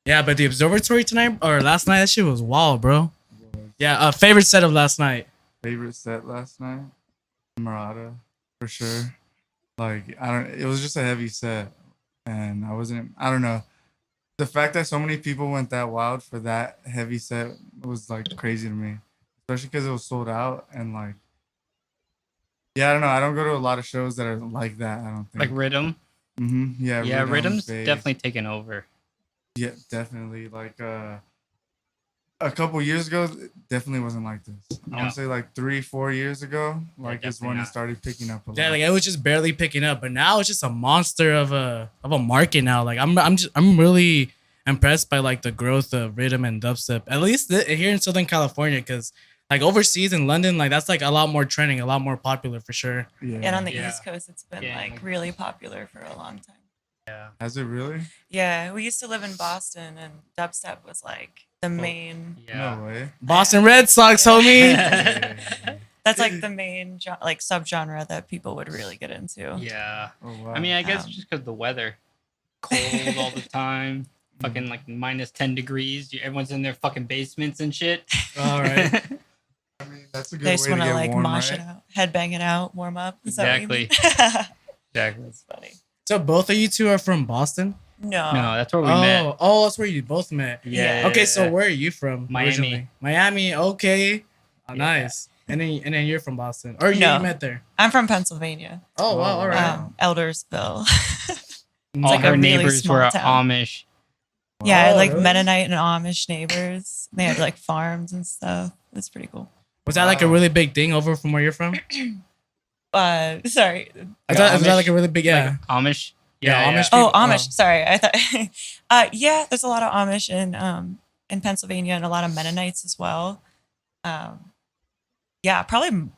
Yeah, but the observatory tonight or last night, that shit was wild, bro. Yeah, favorite set of last night. Favorite set last night? Murata, for sure. Like I don't. It was just a heavy set, and I wasn't. I don't know. The fact that so many people went that wild for that heavy set was like crazy to me, especially because it was sold out and like. Yeah, I don't know. I don't go to a lot of shows that are like that. I don't think. Like Riddim. Yeah. Yeah, Riddim's bass. definitely taken over. Yeah, definitely. Like a couple years ago, it definitely wasn't like this. I want to say like 3-4 years ago, like is when it started picking up a lot. Yeah, like it was just barely picking up, but now it's just a monster of a market now. Like I'm really impressed by like the growth of rhythm and dubstep, at least here in Southern California, because like overseas in London, like that's like a lot more trending, a lot more popular for sure. Yeah. And on the East Coast, it's been like really popular for a long time. Yeah. Has it really? Yeah, we used to live in Boston, and dubstep was like the main. Yeah. No way. Boston Red Sox, homie. That's like the main like subgenre that people would really get into. Yeah. Oh, wow. I mean, I guess just because the weather, cold all the time, fucking like minus 10 degrees. Everyone's in their fucking basements and shit. All right. I mean, that's a good They way just to want get to like warm, mosh right? it out, headbang it out, warm up. Is Exactly. That Exactly. That's funny. So both of you two are from Boston? No. No, that's where we met. Oh, that's where you both met. Yeah. Okay, so where are you from? Miami. Originally? Miami. Okay. Oh, nice. And then you're from Boston, or you No. met there? I'm from Pennsylvania. Oh wow, all right. Eldersville. All like a her really neighbors small were town. Amish. Yeah, Oh, like really? Mennonite and Amish neighbors. They had like farms and stuff. It's pretty cool. Was that like a really big thing over from where you're from? Sorry. Is that like a really big Like Amish? Yeah, Amish Oh, people. Amish. Sorry, I thought. Yeah, there's a lot of Amish in Pennsylvania and a lot of Mennonites as well. Yeah, probably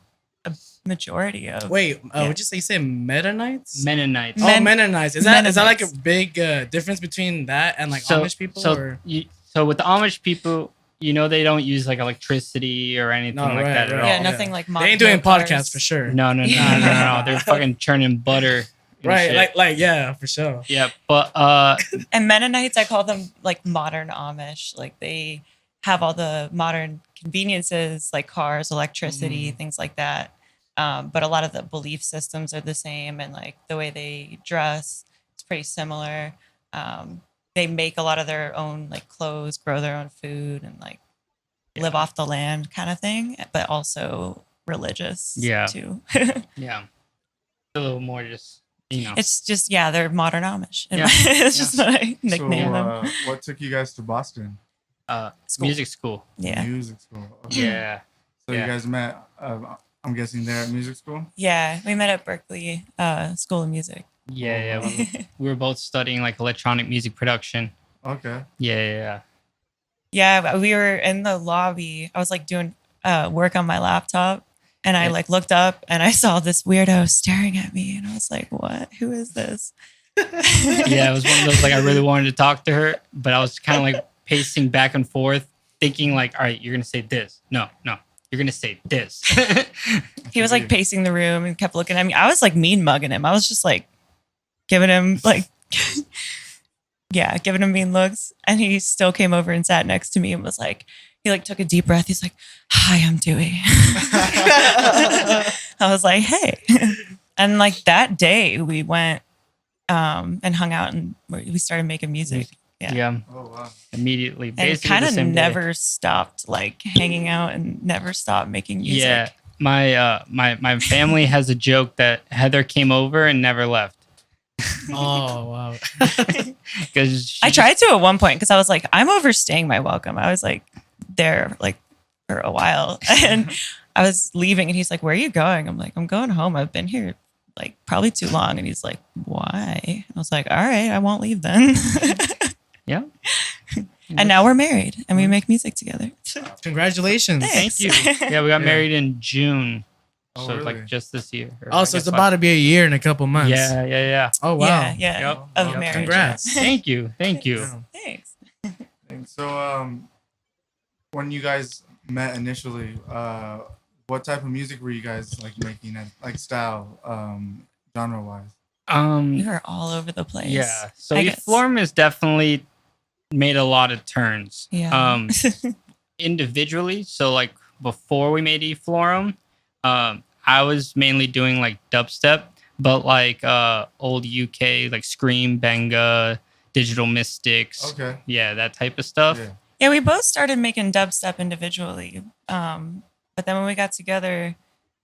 a majority of. Wait, would you say Mennonites? Mennonites. Oh, Mennonites. Is that like a Mennonites. big difference between that and like Amish people? Or? So with the Amish people, you know they don't use like electricity or anything like that at all. Yeah, nothing like. They ain't doing podcasts for sure. No. They're fucking churning butter. and Right, shit. like yeah, for sure. Yeah, but And Mennonites, I call them like modern Amish. Like they have all the modern conveniences like cars, electricity, things like that. But a lot of the belief systems are the same, and like the way they dress, it's pretty similar. They make a lot of their own like clothes, grow their own food, and like live off the land kind of thing, but also religious too. yeah, a little more just It's just they're modern Amish. Yeah. It's just what I nickname them. What took you guys to Boston? music school. Yeah. Music school. Okay. Yeah. So you guys met, I'm guessing there at music school? Yeah, we met at Berkeley School of Music. Yeah. We were both studying like electronic music production. Okay. Yeah. Yeah, we were in the lobby. I was like doing work on my laptop, and I like looked up and I saw this weirdo staring at me, and I was like, "What? Who is this?" Yeah, it was one of those like I really wanted to talk to her, but I was kind of like pacing back and forth, thinking like, all right, you're gonna say this. No, you're gonna say this. He was like pacing the room and kept looking at me. I was like mean mugging him. I was just like giving him like, giving him mean looks, and he still came over and sat next to me and was like, he like took a deep breath. He's like, "Hi, I'm Dewey." I was like, "Hey," and like that day we went and hung out and we started making music. Yeah. Oh, wow. Immediately. And Basically kind the of same day. never stopped like hanging out and never stopped making music. Yeah. My family has a joke that Heather came over and never left. Oh wow. Because I tried to at one point because I was like, I'm overstaying my welcome. I was like there like for a while and I was leaving and he's like, "Where are you going?" I'm like, "I'm going home. I've been here like probably too long." And he's like, "Why?" I was like, "All right, I won't leave then." Yeah. And now we're married and we make music together. Congratulations. Thanks. Thank you. Yeah, we got married in June. Oh, So really? like just this year. Or Oh, I so it's guess about to be a year in a couple months. Yeah. Oh wow. Yeah. Yep. Of Yep. marriage. Congrats. Thank you. Thanks. And so, when you guys met initially, what type of music were you guys like making, like style, genre wise? You are all over the place. Yeah. So I guess. Eflorem is definitely made a lot of turns. Yeah. Individually, so like before we made Eflorem, I was mainly doing like dubstep, but like old UK like Scream, Benga, Digital Mystics, Okay. yeah, that type of stuff. Yeah. Yeah, we both started making dubstep individually. But then when we got together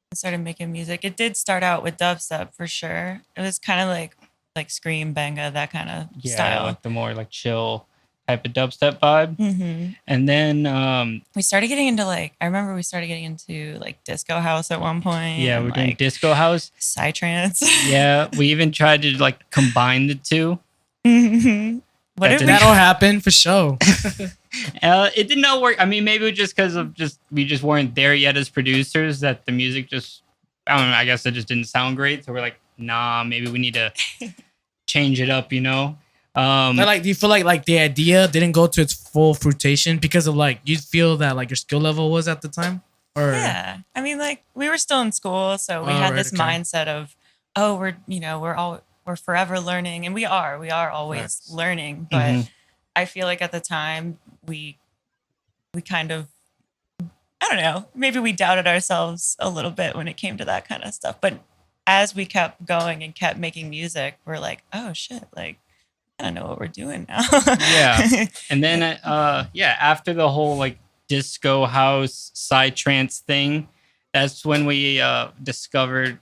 and started making music, it did start out with dubstep for sure. It was kind of like Scream, Benga, that kind of Yeah, style. like the more like chill type of dubstep vibe. Hmm. And then We started getting into I remember we started getting into like disco house at one point. yeah, and, we're doing like disco house. psytrance. Yeah, we even tried to like combine the two. Hmm. What That did didn't- we? That'll happen for sure. It did not work. I mean, maybe just because of we just weren't there yet as producers, that the music just, I don't know, I guess it just didn't sound great. So we're like, nah, maybe we need to change it up, you know? But like, do you feel like the idea didn't go to its full fruition because of like you feel that like your skill level was at the time, or Yeah, I mean, like we were still in school, so we Oh, had right, this okay. mindset of, oh, we're forever learning, and we are always Facts. learning. But Mhm. I feel like at the time we kind of, I don't know, maybe we doubted ourselves a little bit when it came to that kind of stuff. But as we kept going and kept making music, we're like, oh shit, like I don't know what we're doing now. Yeah. And then, yeah, after the whole like disco house psytrance thing, that's when we discovered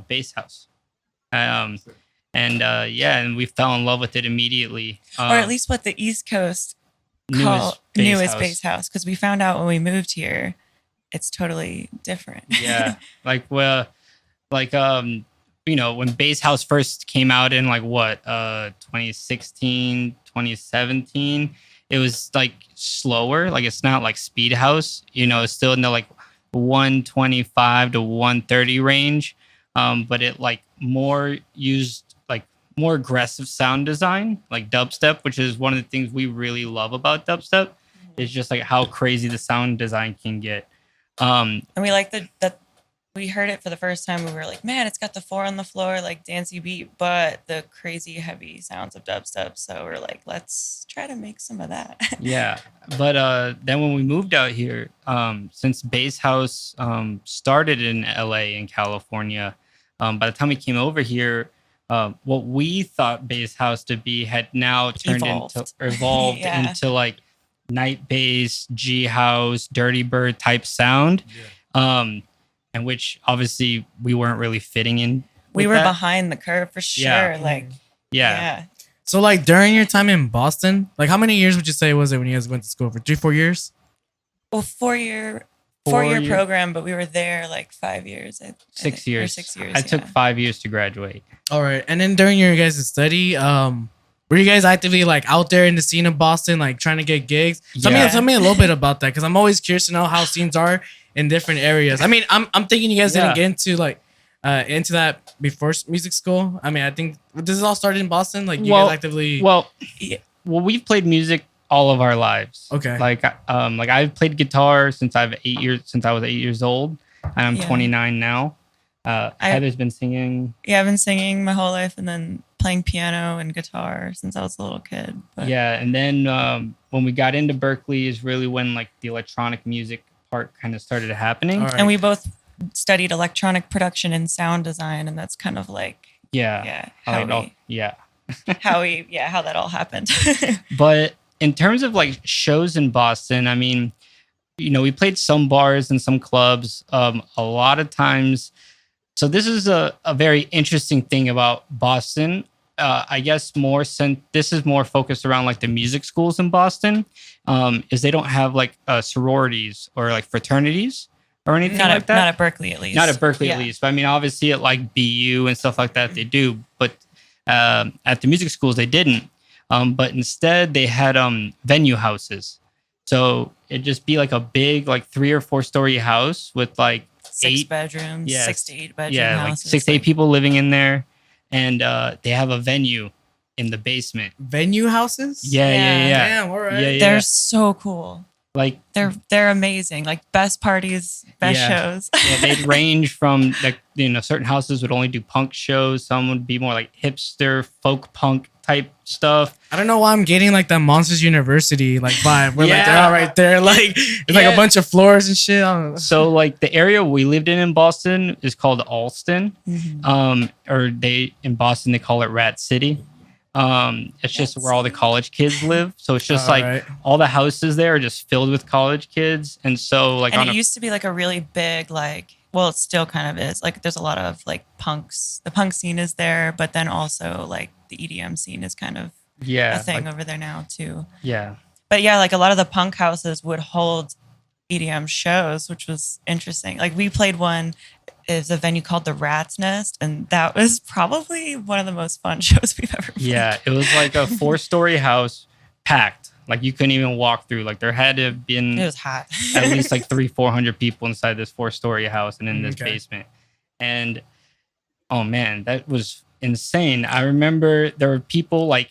bass house. Yeah, and we fell in love with it immediately. Or at least what the East Coast newest newest house. bass house, because we found out when we moved here, it's totally different. Yeah, like you know, when bass house first came out in like what 2016, 2017, it was like slower. Like it's not like speed house. You know, it's still in the like 125 to 130 range, but it like more used like more aggressive sound design, like dubstep, which is one of the things we really love about dubstep. Is just like how crazy the sound design can get. And we like that we heard it for the first time. We were like, man, it's got the 4 on the floor, like dancey beat, but the crazy heavy sounds of dubstep. So we're like, let's try to make some of that. Yeah, but then when we moved out here, since bass house started in LA in California, by the time we came over here, what we thought bass house to be had now turned evolved Yeah. into like night bass, G house, Dirty Bird type sound, and which obviously we weren't really fitting in. We with were that. behind the curve for sure. Yeah. Like, Yeah. so like during your time in Boston, like how many years would you say was it when you guys went to school for 3-4 years? Well, four-year 4 year- program, but we were there like 5 years. I 6 think, or years. 6 years. I took yeah. 5 years to graduate. All right, and then during your guys' study, were you guys actively like out there in the scene of Boston, like trying to get gigs? Yeah. Tell me a little bit about that, because I'm always curious to know how scenes are in different areas. I mean, I'm thinking you guys didn't Yeah. get into that before music school. I mean, I think this all started in Boston. Like you Well, guys actively. Well, we've played music all of our lives. Okay. Like I've played guitar since I was 8 years old, and I'm Yeah. 29 now. Heather's been singing. Yeah, I've been singing my whole life and then playing piano and guitar since I was a little kid. But Yeah, and then when we got into Berkeley is really when like the electronic music part kind of started happening. All right. And we both studied electronic production and sound design, and that's kind of like Yeah. how that all happened. But in terms of like shows in Boston, I mean, you know, we played some bars and some clubs. A lot of times. So this is a very interesting thing about Boston. I guess this is more focused around like the music schools in Boston, is they don't have like sororities or like fraternities or anything not like that. at Berkeley, at least. Not at Berkeley, Yeah. at least. But I mean, obviously at like BU and stuff like that, they do. But at the music schools, they didn't. But instead, they had venue houses. So it'd just be like a big, like 3 or 4 story house with like 6 bedrooms, Yes. 6 to 8 bedroom like houses. 6 to 8 people living in there, and they have a venue in the basement. venue houses. Yeah. Damn. All right. Yeah. They're so cool. Like They're amazing. Like best parties, best Yeah. shows. yeah, they'd range from like, you know, certain houses would only do punk shows. Some would be more like hipster folk punk type stuff. I don't know why I'm getting like that Monsters University like vibe. Where like they're Yeah. all right there, like it's like Yeah. a bunch of floors and shit. I don't know. So like the area we lived in Boston is called Allston. Mhm. Or they in Boston they call it Rat City. It's just Rat where all the City. college kids live. So it's just All like right. all the houses there are just filled with college kids. And so like And on it a used to be like a really big, like, well, it still kind of is. Like, there's a lot of like punks. The punk scene is there, but then also like the EDM scene is kind of yeah, a thing like- over there now too. yeah. But yeah, like a lot of the punk houses would hold EDM shows, which was interesting. Like we played one is a venue called the Rat's Nest, and that was probably one of the most fun shows we've ever played. Yeah, it was like a 4-story house packed. Like you couldn't even walk through. Like there had to have been It was hot. at least like 300-400 people inside this 4-story house and in this Okay. basement. And oh man, that was insane. I remember there were people like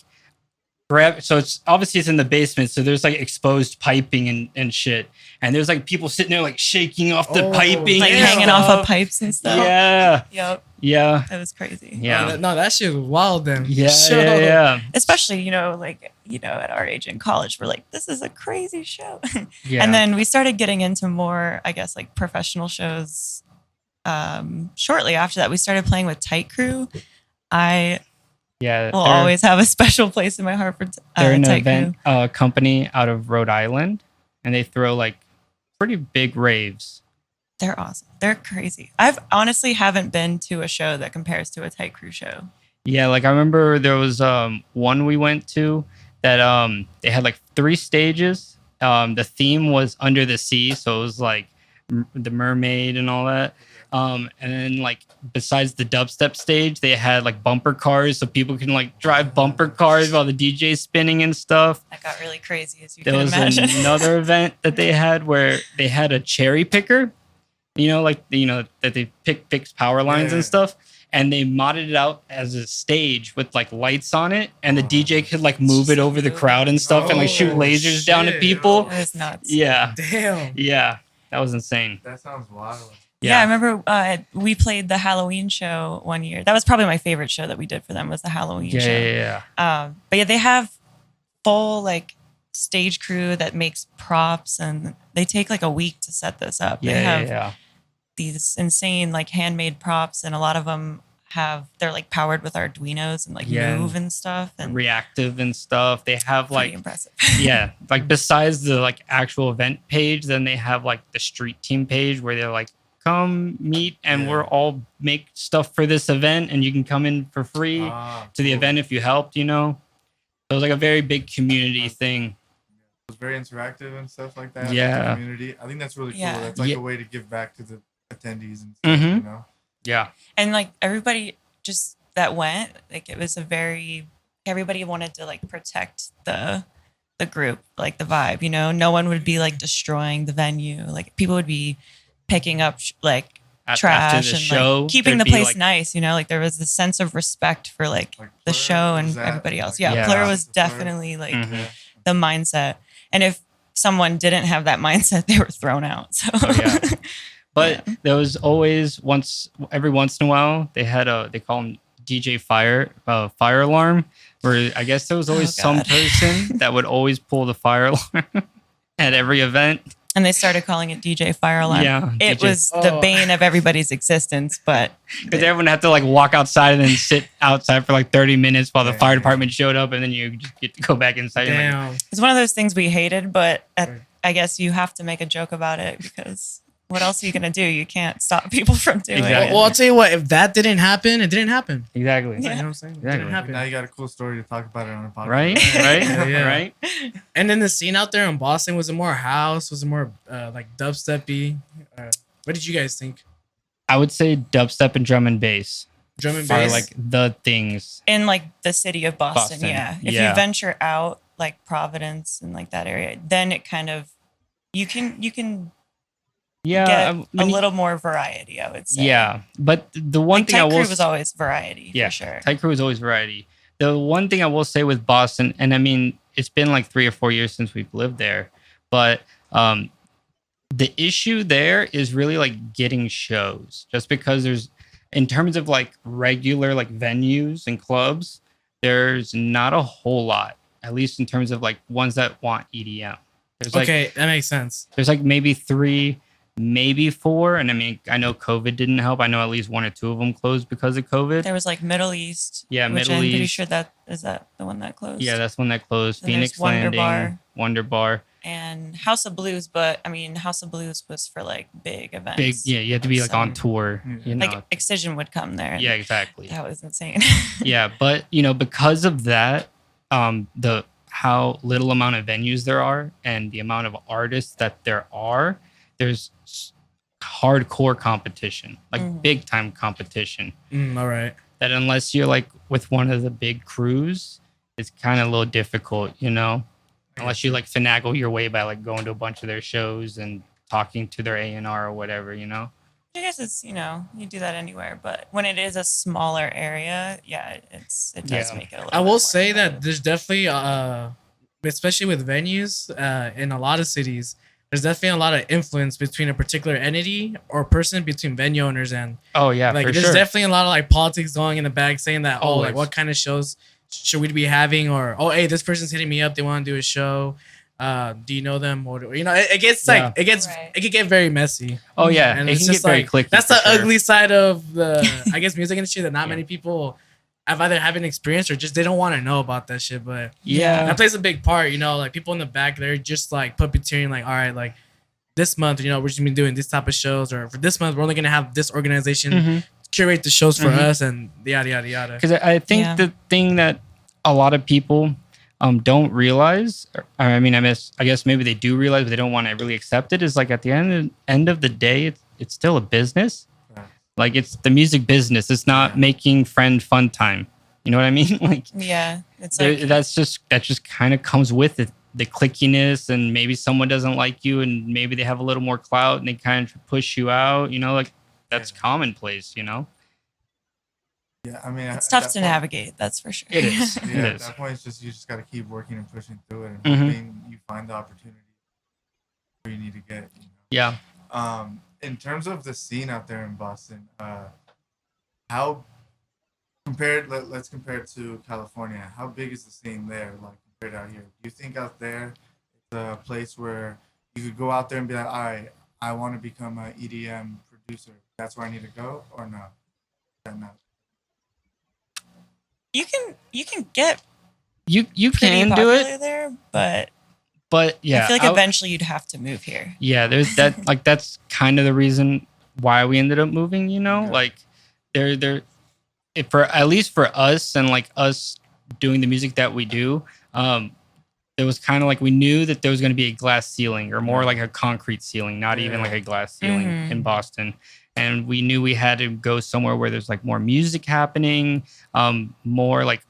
so it's obviously it's in the basement, so there's like exposed piping and shit. And there's like people sitting there like shaking off the Oh, piping. like and hanging off stuff. of pipes and stuff. Yeah. Yep. Yeah. That was crazy. Yeah. No, that shit was wild then. Yeah. Sure. Yeah. Especially, like, at our age in college, we're like, this is a crazy show. Yeah. And then we started getting into more, I guess, like professional shows. Shortly after that, we started playing with TIGHTCREW. I yeah. will they're- always have a special place in my heart for They're an TIGHTCREW. event company out of Rhode Island, and they throw like pretty big raves. They're awesome. They're crazy. I've honestly haven't been to a show that compares to a TIGHTCREW show. Yeah, like I remember there was one we went to that they had like 3 stages. The theme was under the sea, so it was like the mermaid and all that. And then like besides the dubstep stage, they had like bumper cars, so people can like drive bumper cars while the DJ's spinning and stuff. That got really crazy, as you There can was imagine. another event that they had where they had a cherry picker, that they picks power lines Yeah. and stuff, and they modded it out as a stage with like lights on it, and the DJ could like move it over the crowd and stuff, and like shoot Oh, lasers down at shit. people. That was nuts. Yeah, Damn. yeah, that was insane. That sounds wild. Yeah, I remember we played the Halloween show one year. That was probably my favorite show that we did for them, was the Halloween yeah, show. yeah. But yeah, they have full like stage crew that makes props, and they take like a week to set this up. They have Yeah. these insane like handmade props, and a lot of them they're like powered with Arduinos and like Yeah. move and stuff, and Reactive and stuff. They have pretty like impressive. yeah, like besides the like actual event page, then they have like the street team page where they're like, come meet and Yeah. we're all make stuff for this event and you can come in for free to the Cool. event if you helped, So it was like a very big community thing. It was very interactive and stuff like that. Yeah. With the community. I think that's really cool. Yeah. That's like Yeah. a way to give back to the attendees and stuff, Mhm. you know? Yeah. And like everybody just that went, like it was everybody wanted to like protect the group, like the vibe, no one would be like destroying the venue. Like people would be picking up like After trash the and show, like keeping the there'd be, place like- nice, like there was this sense of respect for like Like the Plur show and was that, everybody else. like, Yeah, Yeah. Plur was Plur. definitely like Mhm. Yeah. the mindset. And if someone didn't have that mindset, they were thrown out. So Oh, yeah. But there was always every once in a while they call them DJ fire alarm, where I guess there was always some God. person that would always pull the fire alarm at every event. and they started calling it DJ Fire Alarm. Yeah, It DJ. was the bane of everybody's existence, but Because everyone had to like walk outside and then sit outside for like 30 minutes while the Yeah. fire department showed up, and then you just get to go back inside. And, like, Damn. it's one of those things we hated, but I guess you have to make a joke about it because what else are you going to do? You can't stop people from doing Exactly. it. Well, I'll tell you what. If that didn't happen, it didn't happen. exactly. You know what I'm saying? It Exactly. didn't happen. Now you got a cool story to talk about it on a podcast. Right? Right? Yeah, yeah. Right? And then the scene out there in Boston, was it more house? Was it more like dubstepy? What did you guys think? I would say dubstep and drum and bass Drum and are bass. like the things. In like the city of Boston, Boston, yeah. If yeah. you venture out like Providence and like that area, then it kind of you can Yeah. get when a you- little more variety, I would say. Yeah. But the one Like thing I will TIGHTCREW was always variety Yeah, for sure. TIGHTCREW is always variety. The one thing I will say with Boston, and I mean, it's been like 3 or 4 years since we've lived there, but the issue there is really like getting shows, just because in terms of like regular like venues and clubs, there's not a whole lot, at least in terms of like ones that want EDM. There's like, Okay, that makes sense. there's like maybe 3, maybe 4. And I mean, I know COVID didn't help. I know at least 1 or 2 of them closed because of COVID. There was like Middle East. Yeah, which Middle I'm pretty East. sure that is that the one that closed. Yeah, that's one that closed. Then Phoenix there's Wonder Landing, Bar. Wonder Bar. And House of Blues, but I mean, House of Blues was for like big events. Big, yeah, you have to be like on So, tour, you know. like Excision would come there. And Yeah, exactly. that was insane. Yeah, but you know, because of that, the how little amount of venues there are and the amount of artists that there are, there's hardcore competition, like big time competition. All right. That unless you're like with one of the big crews, it's kind of a little difficult, you know. Unless you like finagle your way by like going to a bunch of their shows and talking to their A&R or whatever, you know. I guess it's, you know, you do that anywhere, but when it is a smaller area, yeah, it does make it a little I bit will more say that competitive. there's definitely, especially with venues in a lot of cities, there's definitely a lot of influence between a particular entity or person between venue owners and Oh yeah, like for there's sure. definitely a lot of like politics going in the back saying that oh like Always. what kind of shows should we be having or oh hey this person's hitting me up they want to do a show do you know them or you know it gets like Yeah. Right. it can get very messy Oh yeah, and it it's can just get very like clicky. that's for the sure. ugly side of the I guess music industry that not Yeah. many people have either haven't experienced or just they don't want to know about that shit but Yeah. that plays a big part you know like people in the back they're just like puppeteering like all right like this month you know we're just gonna be doing this type of shows or for this month we're only gonna have this organization Mhm. curate the shows for Mhm. us and yada yada yada. Because I think Yeah. the thing that a lot of people don't realize, or, I mean, I guess maybe they do realize, but they don't want to really accept it, is like at the end of the day, it's still a business. Right. Like it's the music business. It's not making friend fun time. You know what I mean? Like Yeah, it's there- like that just kind of comes with it. The clickiness, and maybe someone doesn't like you, and maybe they have a little more clout, and they kind of push you out. You know, like that's commonplace. You know. Yeah, I mean, it's at tough that to point- navigate. That's for sure. It is. Yeah, It at is. that point, it's just you just gotta keep working and pushing through it, and Mhm. hoping you find the opportunity where you need to get. You Yeah. know? In terms of the scene out there in Boston, how let's compare it to California. How big is the scene there, like compared out here? Do you think out there it's a place where you could go out there and be like, all right, I want to become an EDM producer. That's where I need to go, or no? No. You can get You pretty can do popular it, there, but but yeah, I feel like I- eventually you'd have to move here. yeah, there's that. Like that's kind of the reason why we ended up moving. You know, Yeah. like if for at least for us and like us doing the music that we do, it was kind of like we knew that there was going to be a glass ceiling or more like a concrete ceiling, not even Yeah. like a glass ceiling Mhm. in Boston. And we knew we had to go somewhere where there's like more music happening, more like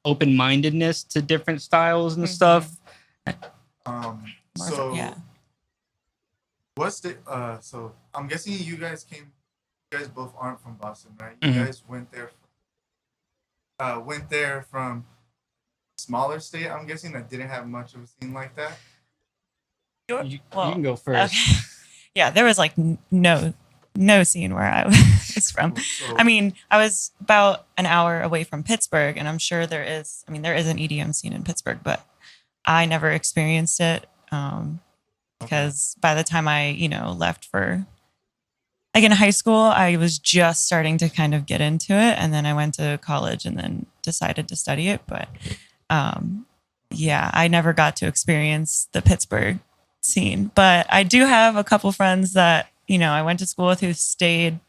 open-mindedness to different styles and Mhm. stuff. More of- So yeah. what's the so I'm guessing you guys both aren't from Boston, right? You Mhm. guys went there from smaller state, I'm guessing, that didn't have much of a scene like that. You Well, can go first. Okay. Yeah, there was like no scene where I was from. So, I mean, I was about an hour away from Pittsburgh, and I'm sure there is. I mean, there is an EDM scene in Pittsburgh, but I never experienced it because by the time I, left for like in high school, I was just starting to kind of get into it, and then I went to college and then decided to study it. But yeah, I never got to experience the Pittsburgh scene. But I do have a couple friends that I went to school with who've stayed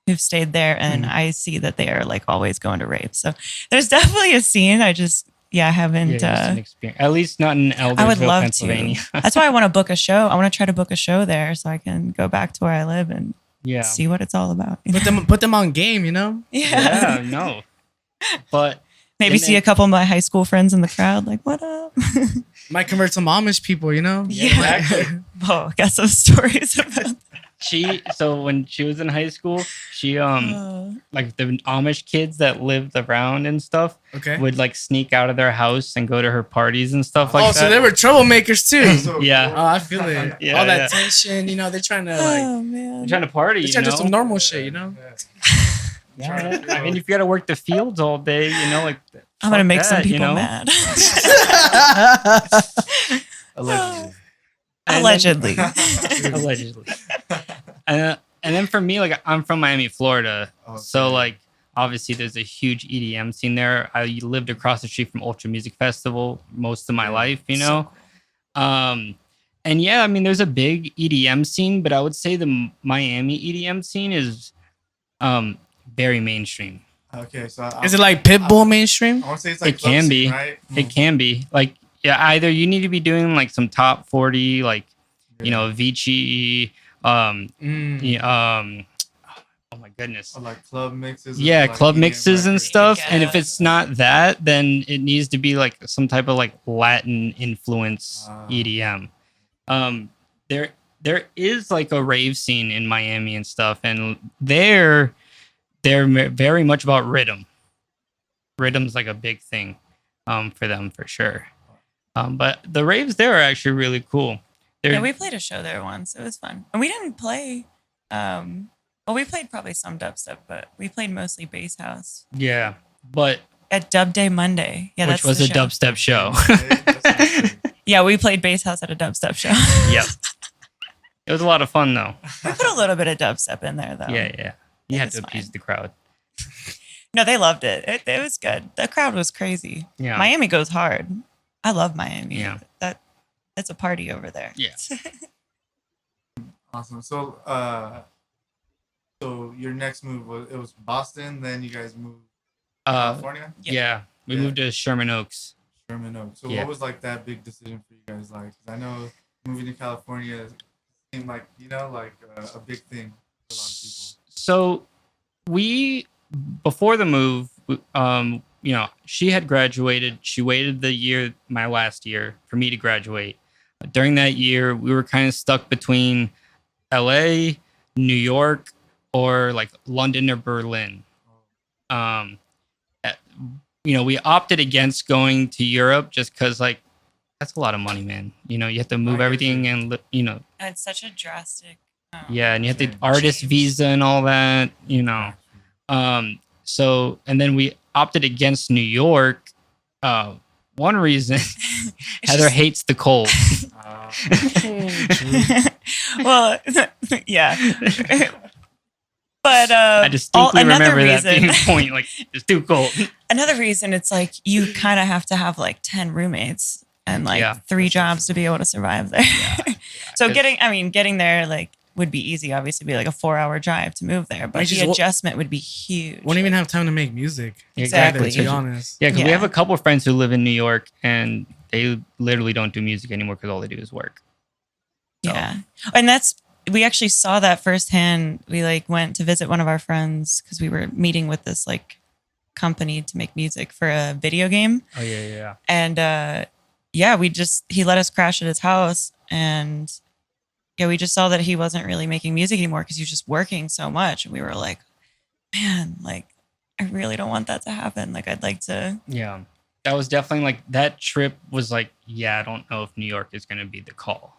there, and I see that they are like always going to raves. So there's definitely a scene. I just haven't. Yeah, just an experience. At least not in Eldersville, I would love Pennsylvania. to. That's why I want to book a show. I want to try to book a show there so I can go back to where I live and Yeah. see what it's all about. Put them on game, you know. Yeah, no. But Maybe and see then- a couple of my high school friends in the crowd, like, what up? Might convert some Amish people, you know. Yeah. exactly. Oh, got some stories about So when she was in high school, she that. like the Amish kids that lived around and stuff Okay. would like sneak out of their house and go to her parties and stuff like Oh, that. so they were troublemakers too. So Yeah. Oh, I feel it. Yeah, All that yeah. tension, they're trying to like Oh man. They're trying to party, they're you trying to do know? some normal shit, you know. Yeah, I mean, if you got to work the fields all day, you know, like I'm gonna fuck make some that, people you know? mad. Allegedly. And Allegedly. then- allegedly. And then for me, like I'm from Miami, Florida, so Okay. like obviously there's a huge EDM scene there. I lived across the street from Ultra Music Festival most of my life, you know. And yeah, I mean, there's a big EDM scene, but I would say the Miami EDM scene is very mainstream. Okay, so Is it like Pitbull mainstream? I want to say it's like It can club be. scene, right? It can be like, yeah, either you need to be doing like some top 40, like you know, Avicii, oh my goodness. Or like club mixes. Yeah, like club EDM mixes and records. stuff. Yeah. And if it's not that, then it needs to be like some type of like Latin influence EDM. There is like a rave scene in Miami and stuff, and they're very much about rhythm. Rhythm's like a big thing for them for sure. But the raves there are actually really cool. Yeah, we played a show there once. It was fun. And we didn't play well, we played probably some dubstep, but we played mostly bass house. Yeah, but At Dub Day Monday. Yeah, which that's was the a show. dubstep show. Yeah, we played bass house at a dubstep show. Yep. It was a lot of fun though. We put a little bit of dubstep in there though. Yeah. You It had was to appease fine. the crowd. No, they loved it. It was good. The crowd was crazy. Yeah. Miami goes hard. I love Miami. Yeah. That's a party over there. Yeah. Awesome. So, so your next move was Boston. Then you guys moved to California, Yeah. We Yeah. moved to Sherman Oaks. Sherman Oaks. So, Yeah. what was like that big decision for you guys? Like, 'cause I know moving to California seemed like like a big thing for a lot of people. So we before the move, you know, she had graduated. She waited my last year, for me to graduate. During that year, we were kind of stuck between LA, New York, or like London or Berlin. You know, we opted against going to Europe just because, like, that's a lot of money, man. You know, you have to move everything and, you know, And it's such a drastic. yeah, and you have the Change. artist visa and all that, you know. So, and then we opted against New York. One reason, Heather hates the cold. Well, yeah. But I distinctly another remember that being reason, the point. Like, it's too cold. another reason, it's like you kind of have to have like 10 roommates and like Yeah. 3 jobs to be able to survive there. So 'cause- getting there like would be easy. Obviously, be like a 4-hour drive to move there, but Like, the just adjustment would be huge. Won't even have time to make music. Exactly. To be honest. Yeah, because we Yeah. have a couple of friends who live in New York, and they literally don't do music anymore because all they do is work. Yeah. And we actually saw that firsthand. We like went to visit one of our friends because we were meeting with this like company to make music for a video game. Oh yeah. And yeah, he let us crash at his house, and yeah, we just saw that he wasn't really making music anymore because he was just working so much. And we were like, man, like I really don't want that to happen. Like I'd like to. Yeah, that was definitely like that trip was like, yeah, I don't know if New York is going to be the call.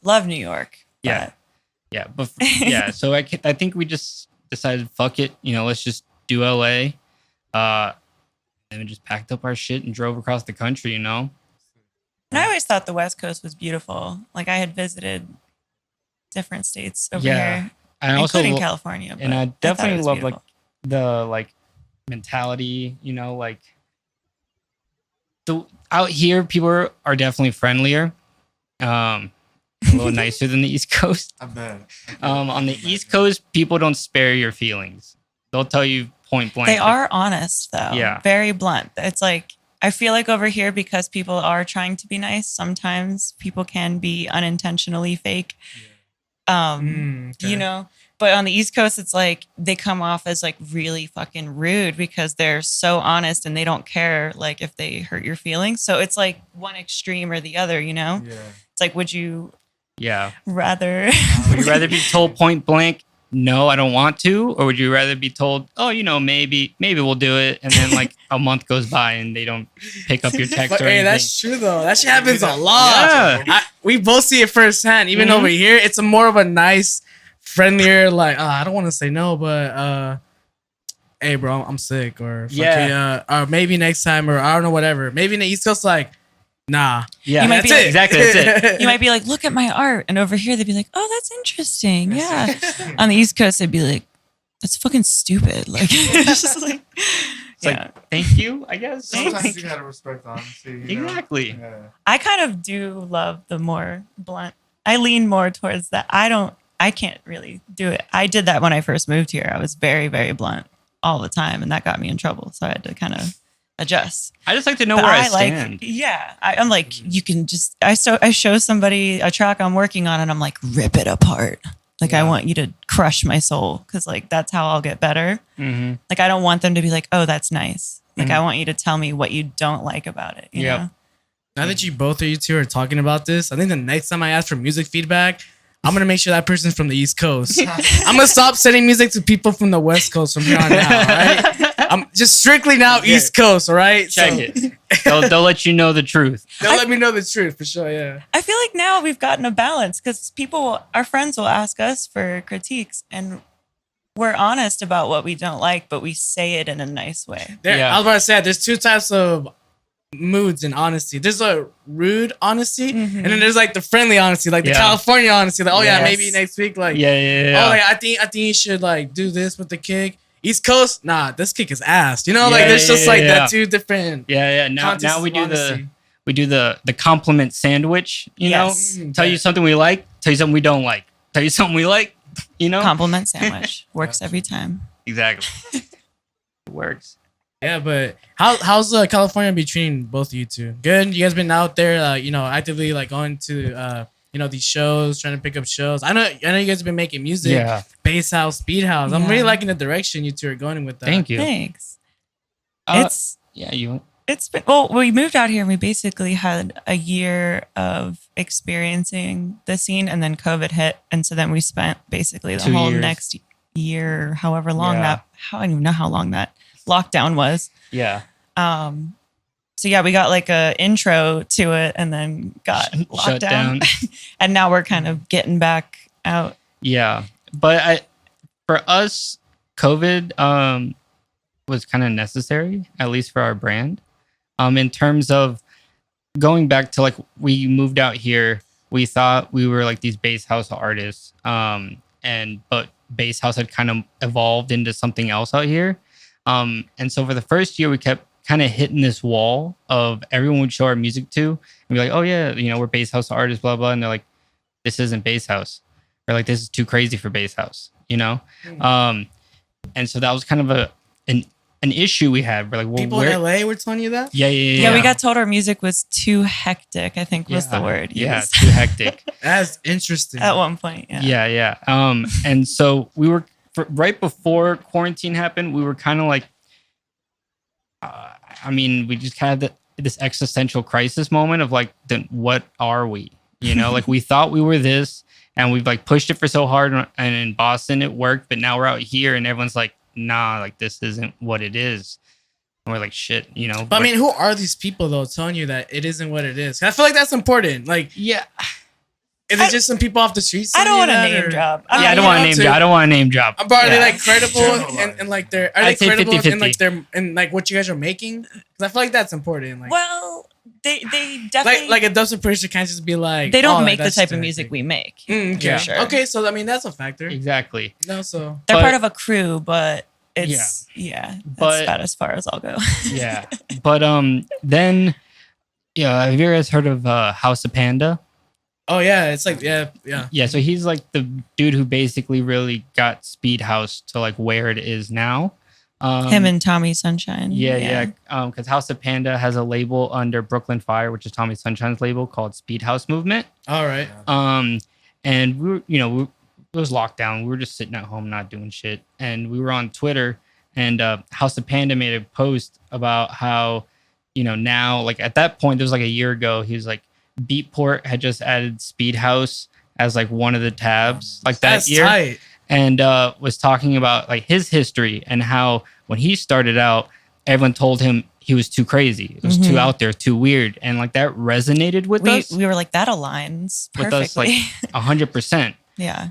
Love New York. Yeah. But yeah, so I think we just decided, fuck it, you know, let's just do LA. And we just packed up our shit and drove across the country, you know. And I always thought the West Coast was beautiful. Like I had visited different states over Yeah. here, And also, including California. and I but thought it definitely was love like beautiful. the like mentality, you know, like out here people are definitely friendlier, a little nicer than the East Coast. I bet. On the East Coast, people don't spare your feelings. They'll tell you point blank. They are honest though. Yeah. Very blunt. It's like I feel like over here, because people are trying to be nice, sometimes people can be unintentionally fake. Okay. You know, but on the East Coast, it's like they come off as like really fucking rude because they're so honest and they don't care like if they hurt your feelings. So it's like one extreme or the other, you know? Yeah. It's like, would you Yeah. rather? Would you rather be told point blank, no, I don't want to? Or would you rather be told, oh, you know, maybe we'll do it. And then like a month goes by and they don't pick up your text But, or hey, anything. that's true though. That shit happens a lot. Yeah. We both see it firsthand. Even over here, it's a more of a nice, friendlier, like I don't want to say no, but hey, bro, I'm sick, or or maybe next time, or I don't know, whatever. Maybe in the East Coast, like, nah, Yeah, You might that's be it. like- exactly. That's it. You might be like, look at my art. And over here, they'd be like, oh, that's interesting. Yeah. On the East Coast, they'd be like, that's fucking stupid. Like, it's just like, It's like, thank you, I guess. Sometimes you gotta respect honesty. You know? Exactly. Yeah. I kind of do love the more blunt. I lean more towards that. I can't really do it. I did that when I first moved here. I was very, very blunt all the time, and that got me in trouble. So I had to kind of adjust. I just like to know But where I like, stand. yeah, I'm like, you can just, I show somebody a track I'm working on and I'm like, rip it apart. Like, I want you to crush my soul. Cause like, that's how I'll get better. Mm-hmm. Like, I don't want them to be like, oh, that's nice. Like, I want you to tell me what you don't like about it. You Yep. know? Now that you two are talking about this, I think the next time I ask for music feedback, I'm gonna make sure that person's from the East Coast. I'm gonna stop sending music to people from the West Coast from here on out. All right? I'm just strictly now East Coast. All right, Check it. They'll let you know the truth. They'll let me know the truth for sure. Yeah. I feel like now we've gotten a balance because our friends will ask us for critiques and we're honest about what we don't like, but we say it in a nice way. Yeah. I was about to say there's two types of moods in honesty. There's a rude honesty, and then there's like the friendly honesty, like the California honesty. Like, oh yeah, Yes. maybe next week, like Yeah. oh, like I think you should like do this with the kick. East Coast, nah, this kick is ass. You know, like there's just like that two different. Yeah. Now contexts we of do honesty. the compliment sandwich. You Yes. know, tell you something we like, tell you something we don't like, tell you something we like. You know, Compliment sandwich works every time. exactly. It works. Yeah, but how's California be treating both of you two? Good. You guys been out there, actively like going to these shows, trying to pick up shows. I know you guys have been making music. Yeah. Bass house, speed house. I'm Yeah. really liking the direction you two are going with that. Thank you. Thanks. Yeah, It's been, well, we moved out here and we basically had a year of experiencing the scene and then COVID hit. And so then we spent basically the 2 whole years. next year, however long Yeah. I don't even know how long that lockdown was. Yeah. So yeah, we got like a intro to it and then got locked Shut down. and now we're kind of getting back out. Yeah. But for us, COVID was kind of necessary, at least for our brand. In terms of going back to like we moved out here, we thought we were like these bass house artists. But bass house had kind of evolved into something else out here. And so for the first year, we kept kind of hitting this wall of everyone would show our music to and be like, oh yeah, we're bass house artists, blah, blah. And they're like, this isn't bass house. Or like, this is too crazy for bass house, And so that was kind of an issue we had. We're like, well, People in LA were telling you that? Yeah, we got told our music was too hectic, I think was the word used. Yeah, too hectic. That's interesting. At one point, Yeah. And so we were right before quarantine happened. We were kind of like, we just kind of had this existential crisis moment of like, then what are we? Like we thought we were this, and we've like pushed it for so hard, and in Boston it worked, but now we're out here and everyone's like, nah, like this isn't what it is. And we're like, shit, But who are these people though telling you that it isn't what it is? I feel like that's important. Like, yeah. Is it just some people off the streets? I don't want to telling you name that, or- drop. I don't want to name drop. I don't want to name drop. But are they like credible Generalize. and like they're I'd say credible 50-50. in like their and like what you guys are making? Because I feel like that's important. Like, Well, they definitely like a dubstep producer can't just be like they don't oh, make the that's type of just music hectic. we make. Okay. Yeah. Sure. Okay, so that's a factor. Exactly. No, so They're But- part of a crew, but it's that's But- about as far as I'll go. Yeah. But then have you guys heard of House of Panda? oh yeah, it's like yeah. Yeah, so he's like the dude who basically really got Speed House to like where it is now. Him and Tommy Sunshine. Yeah. Because House of Panda has a label under Brooklyn Fire, which is Tommy Sunshine's label, called Speed House Movement. All right. And we were, it was lockdown. We were just sitting at home, not doing shit. And we were on Twitter, and House of Panda made a post about how, now, like at that point, there was like a year ago, he was like, Beatport had just added Speed House as like one of the tabs, like that That's year. tight. And was talking about like his history and how when he started out, everyone told him he was too crazy. It was too out there, too weird. And like that resonated with us. We were like, that aligns With perfectly. us, like 100%. Yeah.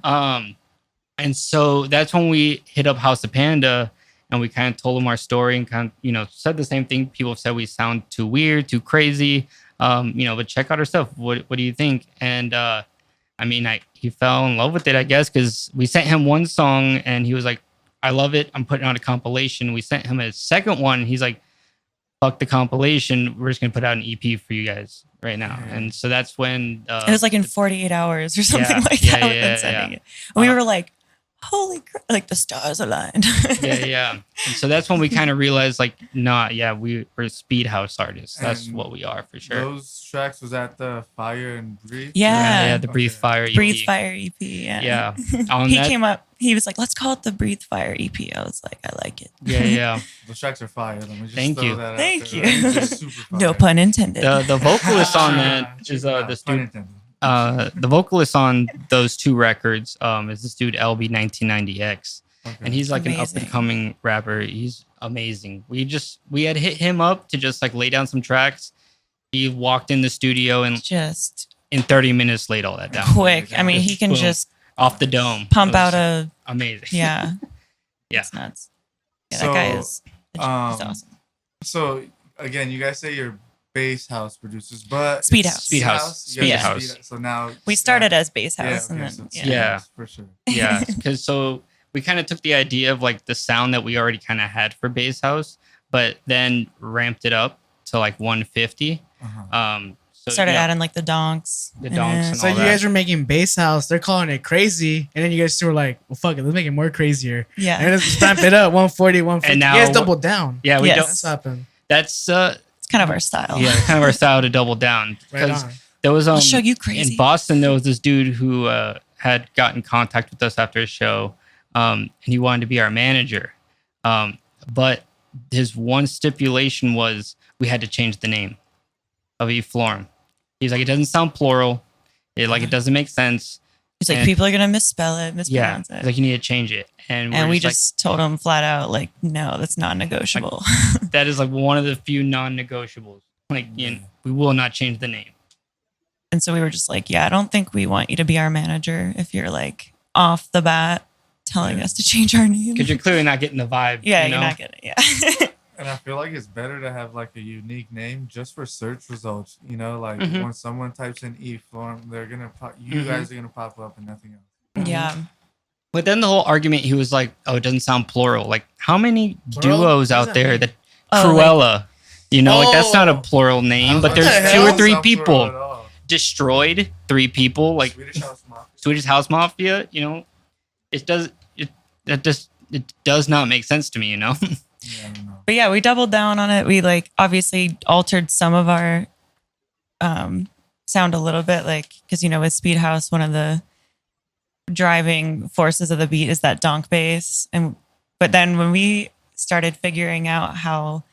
And so that's when we hit up House of Panda and we kind of told them our story and kind of, said the same thing. People have said we sound too weird, too crazy. But check out our stuff. What do you think? And he fell in love with it, I guess, because we sent him one song and he was like, I love it. I'm putting out a compilation. We sent him a second one. He's like, fuck the compilation. We're just going to put out an EP for you guys right now. And so that's when it was like in 48 hours or something like that. With sending it. And we were like, holy crap, like the stars aligned. And so that's when we kind of realized, like, we're speed house artists. That's what we are for sure. Those tracks was at the Fire and Breathe. Yeah, the Breathe Fire EP. Breathe Fire EP. Yeah. He came up. He was like, "Let's call it the Breathe Fire EP." I was like, "I like it." Yeah. Those tracks are fire. Let me just Thank you. That Thank you. Super fire. No pun intended. The vocalist on that is this dude. The vocalist on those two records is this dude LB1990X, and he's like an up and coming rapper. He's amazing. We had hit him up to just like lay down some tracks. He walked in the studio and just in 30 minutes laid all that down. Quick. I mean, he can just off the dome pump out a amazing. Yeah. Yeah. It's nuts. Yeah, that guy is he's awesome. So again, you guys say you're bass house producers, but Speed house. So now we started as bass house, and then for sure. Yeah, because so we kind of took the idea of like the sound that we already kind of had for bass house, but then ramped it up to like 150. So started adding like the donks. And so all you guys were making bass house. They're calling it crazy, and then you guys were like, "Well, fuck it, let's make it more crazier." Yeah, and let's stamp it up 140, 150. And now you guys doubled down. Yeah, we That's happened. That's it's kind of our style. Yeah, kind of our style to double down. Because there was I'll show you crazy. In Boston, there was this dude who had gotten in contact with us after a show, and he wanted to be our manager. But his one stipulation was we had to change the name of Eflorem. He's like, it doesn't sound plural. It doesn't make sense. He's like, people are gonna misspell it, mispronounce it. Like, you need to change it. And we just told him flat out, like, no, that's not negotiable. Like, that is like one of the few non-negotiables. Like, we will not change the name. And so we were just like, I don't think we want you to be our manager if you're like off the bat telling us to change our name. Because you're clearly not getting the vibe. Yeah, you're not getting it. Yeah. And I feel like it's better to have like a unique name just for search results. When someone types in Eflorem, they're gonna you guys are gonna pop up and nothing else. Yeah. But then the whole argument, he was like, "Oh, it doesn't sound plural. Like, how many duos out there that Cruella? That's not a plural name, but there's 2 or 3 people destroyed. 3 people, like Swedish House Mafia. It does not make sense to me. Yeah, I don't know. But yeah, we doubled down on it. We like obviously altered some of our sound a little bit, like because with Speed House, one of the driving forces of the beat is that donk bass. But then when we started figuring out how,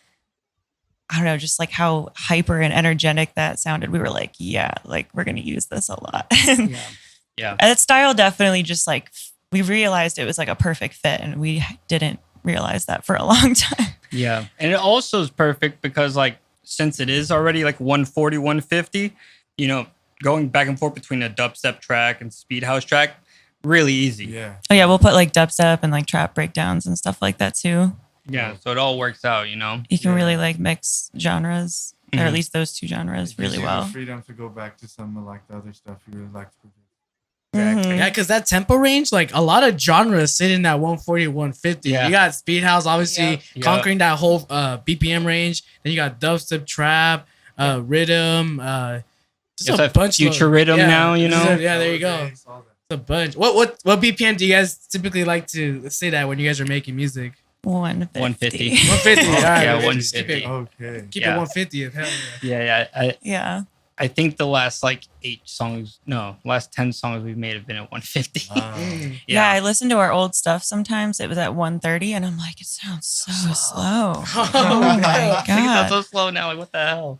I don't know, just like how hyper and energetic that sounded, we were like, we're gonna use this a lot. Yeah. And that style definitely just like we realized it was like a perfect fit, and we didn't realize that for a long time. Yeah. And it also is perfect because like since it is already like 140, 150, going back and forth between a dubstep track and speed house track, really easy. Yeah. Oh yeah, we'll put like dubstep and like trap breakdowns and stuff like that too. Yeah. So it all works out, You can really like mix genres, or at least those 2 genres really well. Freedom to go back to some of like the other stuff you really like to produce. Yeah, because that tempo range, like a lot of genres sit in that 140, 150. Yeah. You got Speed House, obviously conquering that whole BPM range. Then you got dubstep, trap, Riddim, just a bunch future Riddim now. Yeah, there you go. It's a bunch. What BPM do you guys typically like to say that when you guys are making music? 150. 150. All right, Yeah, we'll 150. Okay. Keep it 150. Hell yeah. Yeah. I think the last like 10 songs we've made have been at 150. Yeah, I listen to our old stuff sometimes. It was at 130, and I'm like, it sounds so slow. Oh my It sounds god! so slow now. Like, what the hell?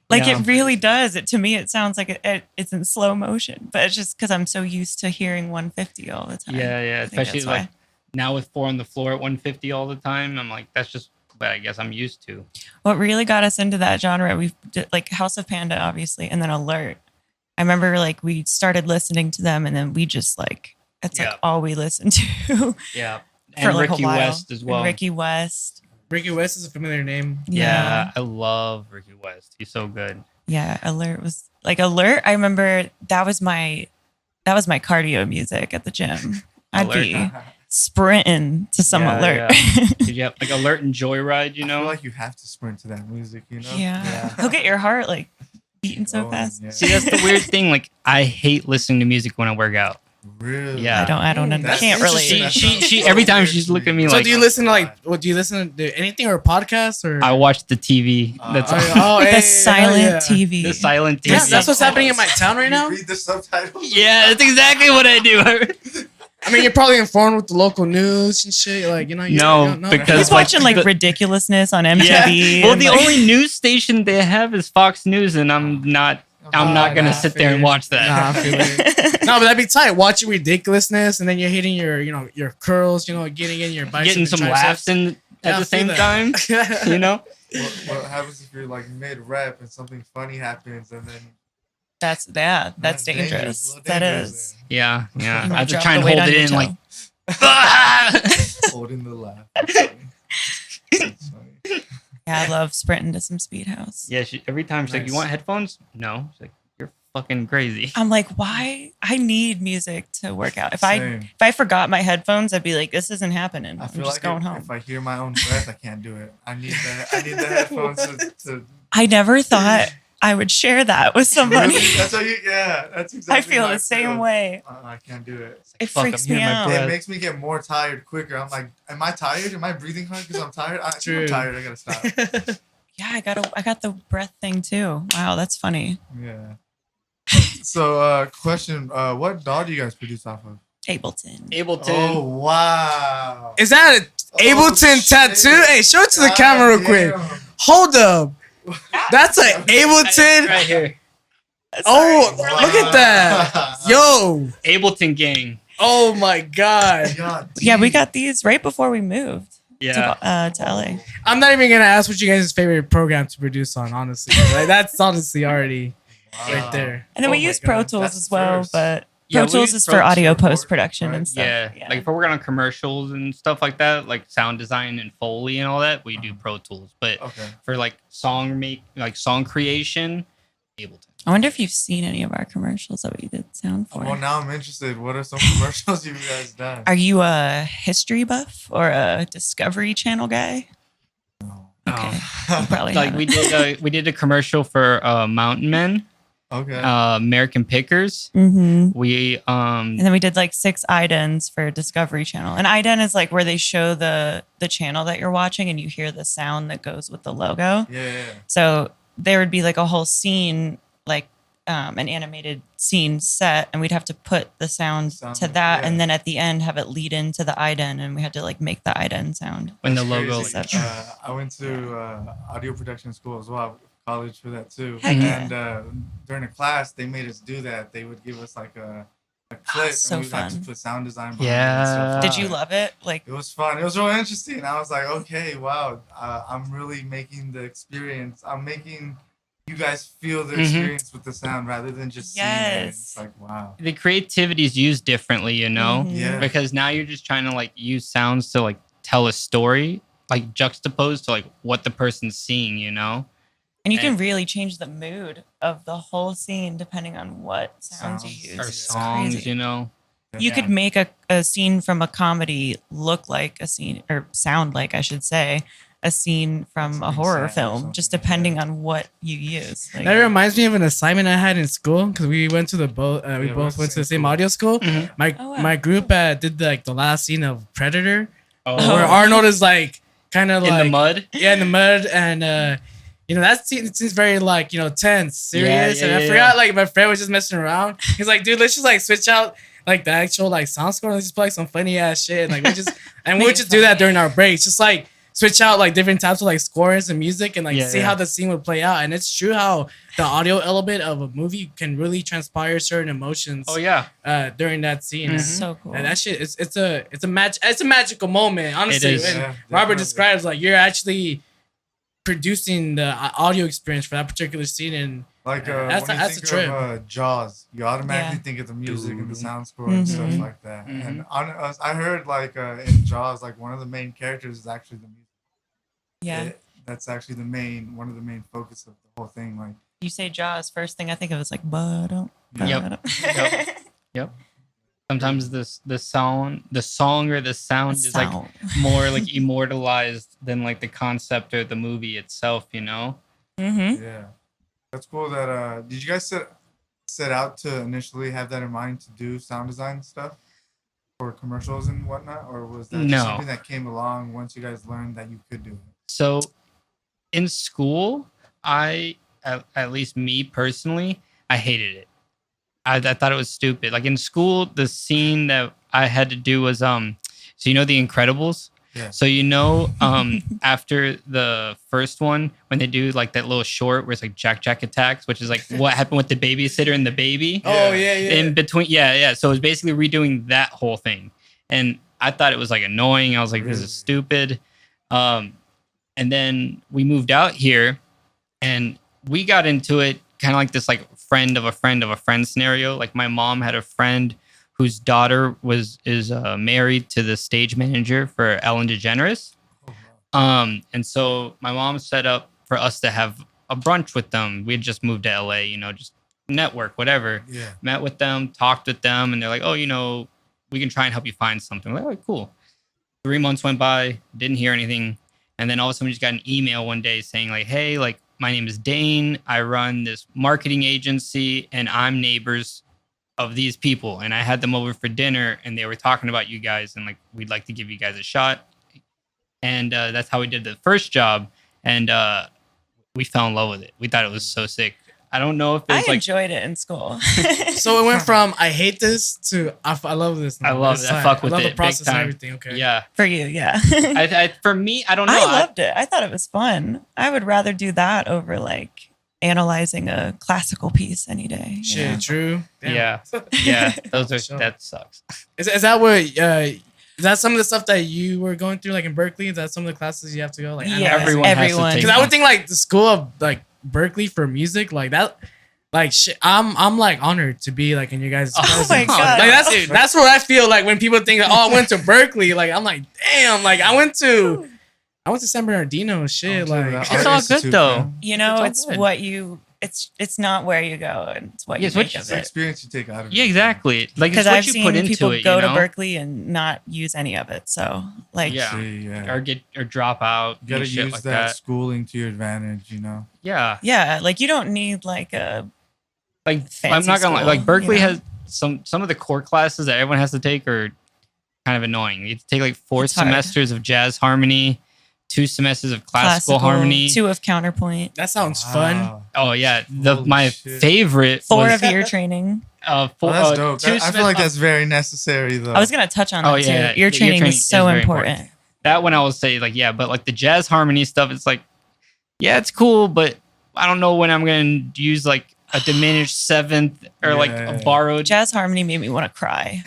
Like it really does. To me, it sounds like it's in slow motion, but it's just because I'm so used to hearing 150 all the time. Yeah. Especially like now with 4 on the floor at 150 all the time. I'm like, that's just what I guess I'm used to. What really got us into that genre, we did like House of Panda, obviously, and then Alert. I remember like we started listening to them, and then we just like That's Yeah. like all we listened to Yeah. for And like Ricky a while. West as And well. Ricky West. Ricky West is a familiar name. Yeah, I love Ricky West. He's so good. Yeah, Alert was like Alert. I remember that was my cardio music at the gym. I'd Alert. be sprinting to some Yeah, Alert. Did you have like Alert and Joyride, you I know? feel like you have to sprint to that music, you know? Yeah. He'll get your heart like beating so Going, fast. yeah. See, that's the weird thing. Like, I hate listening to music when I work out. Really? Yeah. I don't That's can't relate. interesting. She every time she's looking at me So like, do you listen to like? What do you listen to? Anything or podcasts or? I watch the TV. That's all. Oh, The hey, silent yeah. TV. The silent TV. Yeah, that's what's happening in my town right You now. read the subtitles? Yeah, that's exactly what I do. I mean, you're probably informed with the local news and shit. Like, you know, you No, don't know. because He's like, watching like the- ridiculousness on MTV. Yeah. Well, and, the like- only news station they have is Fox News, and I'm not gonna nah, sit there and figured. watch that. Nah, I feel it. No, but that'd be tight. Watching ridiculousness, and then you're hitting your, you know, your curls. You know, getting in your biceps, Getting and some triceps. laughs in Yeah, at I the feel same that. time. You know. What happens if you're like mid-rep and something funny happens and then that's That's dangerous. dangerous. A little That dangerous is. Yeah, yeah. You I might have to drop try and the weight hold on it your in, toe. like. "Ah!" holding the laugh. That's funny. That's funny. Yeah, I love sprinting to some Speed House. Yeah, every time she's like, "You Nice. want headphones?" No. She's like, "You're fucking crazy." I'm like, why? I need music to work out. If Same. I forgot my headphones, I'd be like, this isn't happening. I I'm feel just like going if, home. if I hear my own breath, I can't do it. I need the headphones to I never thought I would share that with somebody. Really? That's how you. Yeah, that's exactly. I feel how the same way. I can't do it. It Fuck, I'm freaks me hearing my out. breath. It makes me get more tired quicker. I'm like, am I tired? Am I breathing hard because I'm tired? I think True. I'm tired. I gotta stop. Yeah, I got the breath thing too. Wow, that's funny. Yeah. So, question: what DAW do you guys produce off of? Ableton. Ableton. Oh wow! Is that an Ableton shit. tattoo? Hey, show it to the God camera real quick. damn. Hold up. That's an Ableton. Right here. Oh, Wow. look at that. Yo. Ableton gang. Oh my God. God Yeah, we damn. got these right before we moved Yeah. to LA. I'm not even gonna ask what you guys' favorite program to produce on, honestly. Like, that's honestly already right there. And then we Oh my use Pro God. Tools That's as the well, first. but Yeah, Pro we Tools use is Pro for Tools audio to record, post production right? and stuff. Yeah. Like if we're working on commercials and stuff like that, like sound design and Foley and all that, we do Pro Tools. But Okay. for like song creation, Ableton. I wonder if you've seen any of our commercials that we did sound for. Well, now I'm interested. What are some commercials you guys done? Are you a history buff or a Discovery Channel guy? Okay, you probably Like we did a commercial for Mountain Men, Okay. American Pickers. Mm-hmm. We And then we did like 6 idents for Discovery Channel. And ident is like where they show the channel that you're watching and you hear the sound that goes with the logo. Yeah. So there would be like a whole scene, like an animated scene set, and we'd have to put the sound Sound, to that, yeah. and then at the end have it lead into the ident, and we had to like make the ident sound. when the That's logo. crazy. Like- I went to audio production school as well, college for that too. Heck yeah. And during a class, they made us do that. They would give us like a clip, so and we would have to fun. put sound design behind it. Yeah. And stuff Did like you that. love it? Like, It was fun. It was real interesting. I was like, okay, wow, I'm really making the experience. I'm making you guys feel the Mhm. experience with the sound rather than just seeing it. Yes. It's like, wow. The creativity is used differently, you know, Mhm. Yeah. because now you're just trying to like use sounds to like tell a story, like juxtaposed to like what the person's seeing, you know. and you can And- really change the mood of the whole scene depending on what sounds you Sounds. use. Or It's songs, crazy. you know. You could make a scene from a comedy look like a scene, or sound like, I should say, a scene from a Something horror sad or film, just something, depending yeah. on what you use. Like, That reminds me of an assignment I had in school because we went to we we both went to the same school. audio school. Mhm. Oh, wow. My group did like the last scene of Predator, Oh, where Arnold is like kind of in like the mud. yeah, in the mud, and you know that scene, it seems very like, you know, tense, serious. Yeah, and I yeah, forgot like my friend was just messing around. He's like, dude, let's just like switch out like the actual like sound score and let's just play like some funny ass shit. Like we just and we'll Make it just do that funny. during our breaks, just like switch out like different types of like scores and music and like Yeah, see yeah. how the scene would play out. And it's true how the audio element of a movie can really transpire certain emotions Oh yeah, during that scene. Mhm. so cool. And that shit, it's a magical moment, honestly. is. And Yeah, Robert definitely. describes like you're actually producing the audio experience for that particular scene, and Like That's when a- you that's a think trip. of Jaws, you automatically Yeah. think of the music and the sound score and stuff Mhm. like that. And I heard like in Jaws, like one of the main characters is actually the music. Yeah. That's actually one of the main focus of the whole thing. Like, You say Jaws, first thing I think of is like, but Yep. Yep. Sometimes the song or the sound is like more like immortalized than like the concept or the movie itself, you know? Mm-hmm. yeah, that's cool. That did you guys set out to initially have that in mind to do sound design stuff for commercials and whatnot, or was that just No. something that came along once you guys learned that you could do it? So in school, at least me personally, I hated it. I thought it was stupid. Like in school, the scene that I had to do was so you know The Incredibles? Yeah. So after the first one, when they do like that little short where it's like Jack attacks, which is like what happened with the babysitter and the baby. Oh yeah, yeah. In between, yeah. So it was basically redoing that whole thing. And I thought it was like annoying. I was like, this Really? is stupid. And then we moved out here and we got into it kind of like this like friend of a friend of a friend scenario. Like my mom had a friend whose daughter is married to the stage manager for Ellen DeGeneres. And so my mom set up for us to have a brunch with them. We had just moved to LA, you know, just network, whatever. Yeah. Met with them, talked with them, and they're like, oh, you know, we can try and help you find something. We're like, oh, cool. 3 months went by, didn't hear anything. And then all of a sudden we just got an email one day saying like, hey, like my name is Dane. I run this marketing agency and I'm neighbors of these people. And I had them over for dinner and they were talking about you guys and like, we'd like to give you guys a shot. And that's how we did the first job. And we fell in love with it. We thought it was so sick. I don't know if it I was like, enjoyed it in school. So it went from I hate this to I love this. I love it. I fuck with I love it the process big and time. everything. Okay. Yeah. For you, yeah. For me, I don't know. I loved it. I thought it was fun. I would rather do that over like analyzing a classical piece any day. you Shit, know? true. Damn. Yeah. Those are, Sure. that sucks. Is that what? Is that some of the stuff that you were going through, like in Berkeley? Is that some of the classes you have to go? Like, Yeah, Everyone has to everyone. take because I would think like the school of like Berkeley for music, like that, like shit. I'm like honored to be like in you guys. Oh my God. Like that's what I feel like when people think, oh, I went to Berkeley. Like I'm like, damn, like I went to San Bernardino. Shit, like It's all good though. You know, It's all it's good. what you. It's not where you go, and it's what Yeah, you it's what make you- of It's the it. experience you take out of it. Yeah, exactly. Like it's Because what I've you seen put into people it. go you to know? Berkeley and not use any of it. So like, Yeah. See, yeah. or drop out. You gotta and shit use like that schooling to your advantage, you know? Yeah. yeah, like you don't need like a Like I'm Fancy not gonna lie. school, Like Berkeley you know? has some of the core classes that everyone has to take are kind of annoying. You have to take like 4 It's hard. semesters of jazz harmony, 2 semesters of classical harmony. 2 of counterpoint, that sounds fun. Wow. Oh yeah, Holy my shit. favorite 4 was of ear training. Oh, that's dope. 2 I feel like that's very necessary, though. I was gonna touch on that Oh, too. yeah, Ear the training is so very important. That one I will say like yeah, but like the jazz harmony stuff, it's like yeah, it's cool, but I don't know when I'm gonna use like a diminished seventh or like Yeah. a borrowed. Jazz harmony made me want to cry.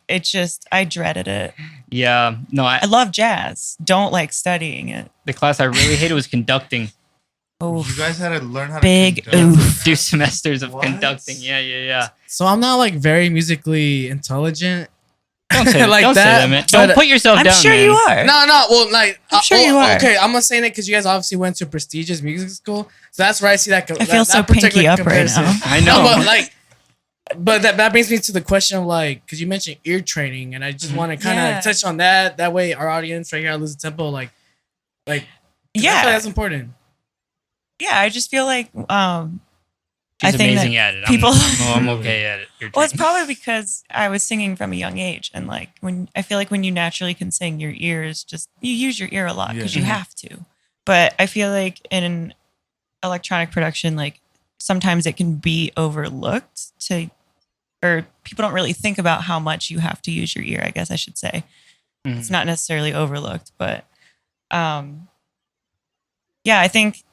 It just, I dreaded it. Yeah, no, I love jazz. Don't like studying it. the class I really hated was conducting. Oh, You guys had to learn how to Big conduct. oof. 2 semesters of What? conducting. Yeah. So I'm not like very musically intelligent. Don't say Like don't say that, that, man. but- Don't put yourself I'm down. sure man. you are. No, well, like I'm sure you are. Okay, I'm not saying it because you guys obviously went to a prestigious music school, so that's where I see that. I feel so pinky up right now. I know. No, but like, but that brings me to the question of like, because you mentioned ear training, and I just want to kind of Yeah. touch on that. That way, our audience right here at Lose the Tempo, like, I feel Yeah. that's important. Yeah. I just feel like, She's I think amazing that at it. people- I'm okay at it. You're well, it's training. probably because I was singing from a young age. And like, I feel like when you naturally can sing, your ears you use your ear a lot because Yeah. you have to. But I feel like in electronic production, like sometimes it can be overlooked or people don't really think about how much you have to use your ear, I guess I should say. Mhm. It's not necessarily overlooked, but yeah, I think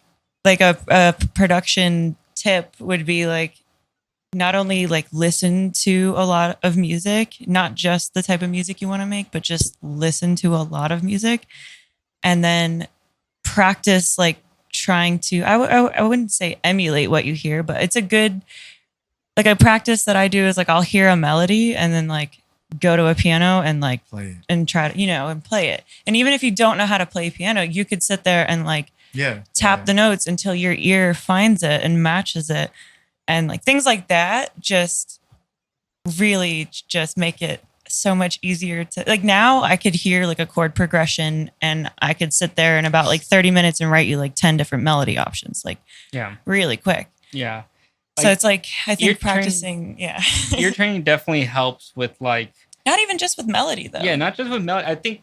like a production tip would be like not only like listen to a lot of music, not just the type of music you want to make, but just listen to a lot of music and then practice like trying to, I wouldn't say emulate what you hear, but it's a good, like a practice that I do is like I'll hear a melody and then like go to a piano and like Play it. and try to, and play it. And even if you don't know how to play piano, you could sit there and like tap the notes until your ear finds it and matches it. And like things like that just really just make it so much easier to, like, now I could hear like a chord progression and I could sit there in about like 30 minutes and write you like 10 different melody options, like really quick. Yeah. So it's like, I think ear practicing, ear training definitely helps with like, not even just with melody though. Yeah, not just with melody. I think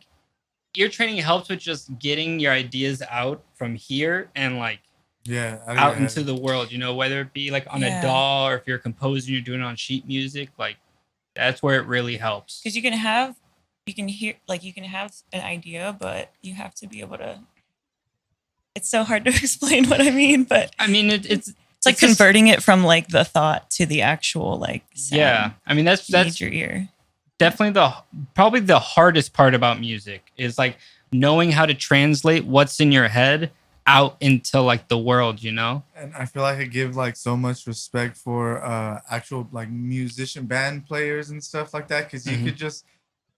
ear training helps with just getting your ideas out from here and like out into the world, whether it be like on a DAW or if you're composing, you're doing it on sheet music, like that's where it really helps. Because you can have an idea, but you have to be able to, it's so hard to explain what I mean, but I mean, it's like converting it from like the thought to the actual like sound. Yeah. I mean, that's your ear. Definitely probably the hardest part about music is like knowing how to translate what's in your head out into like the world, And I feel like I give like so much respect for actual like musician band players and stuff like that, because you could just,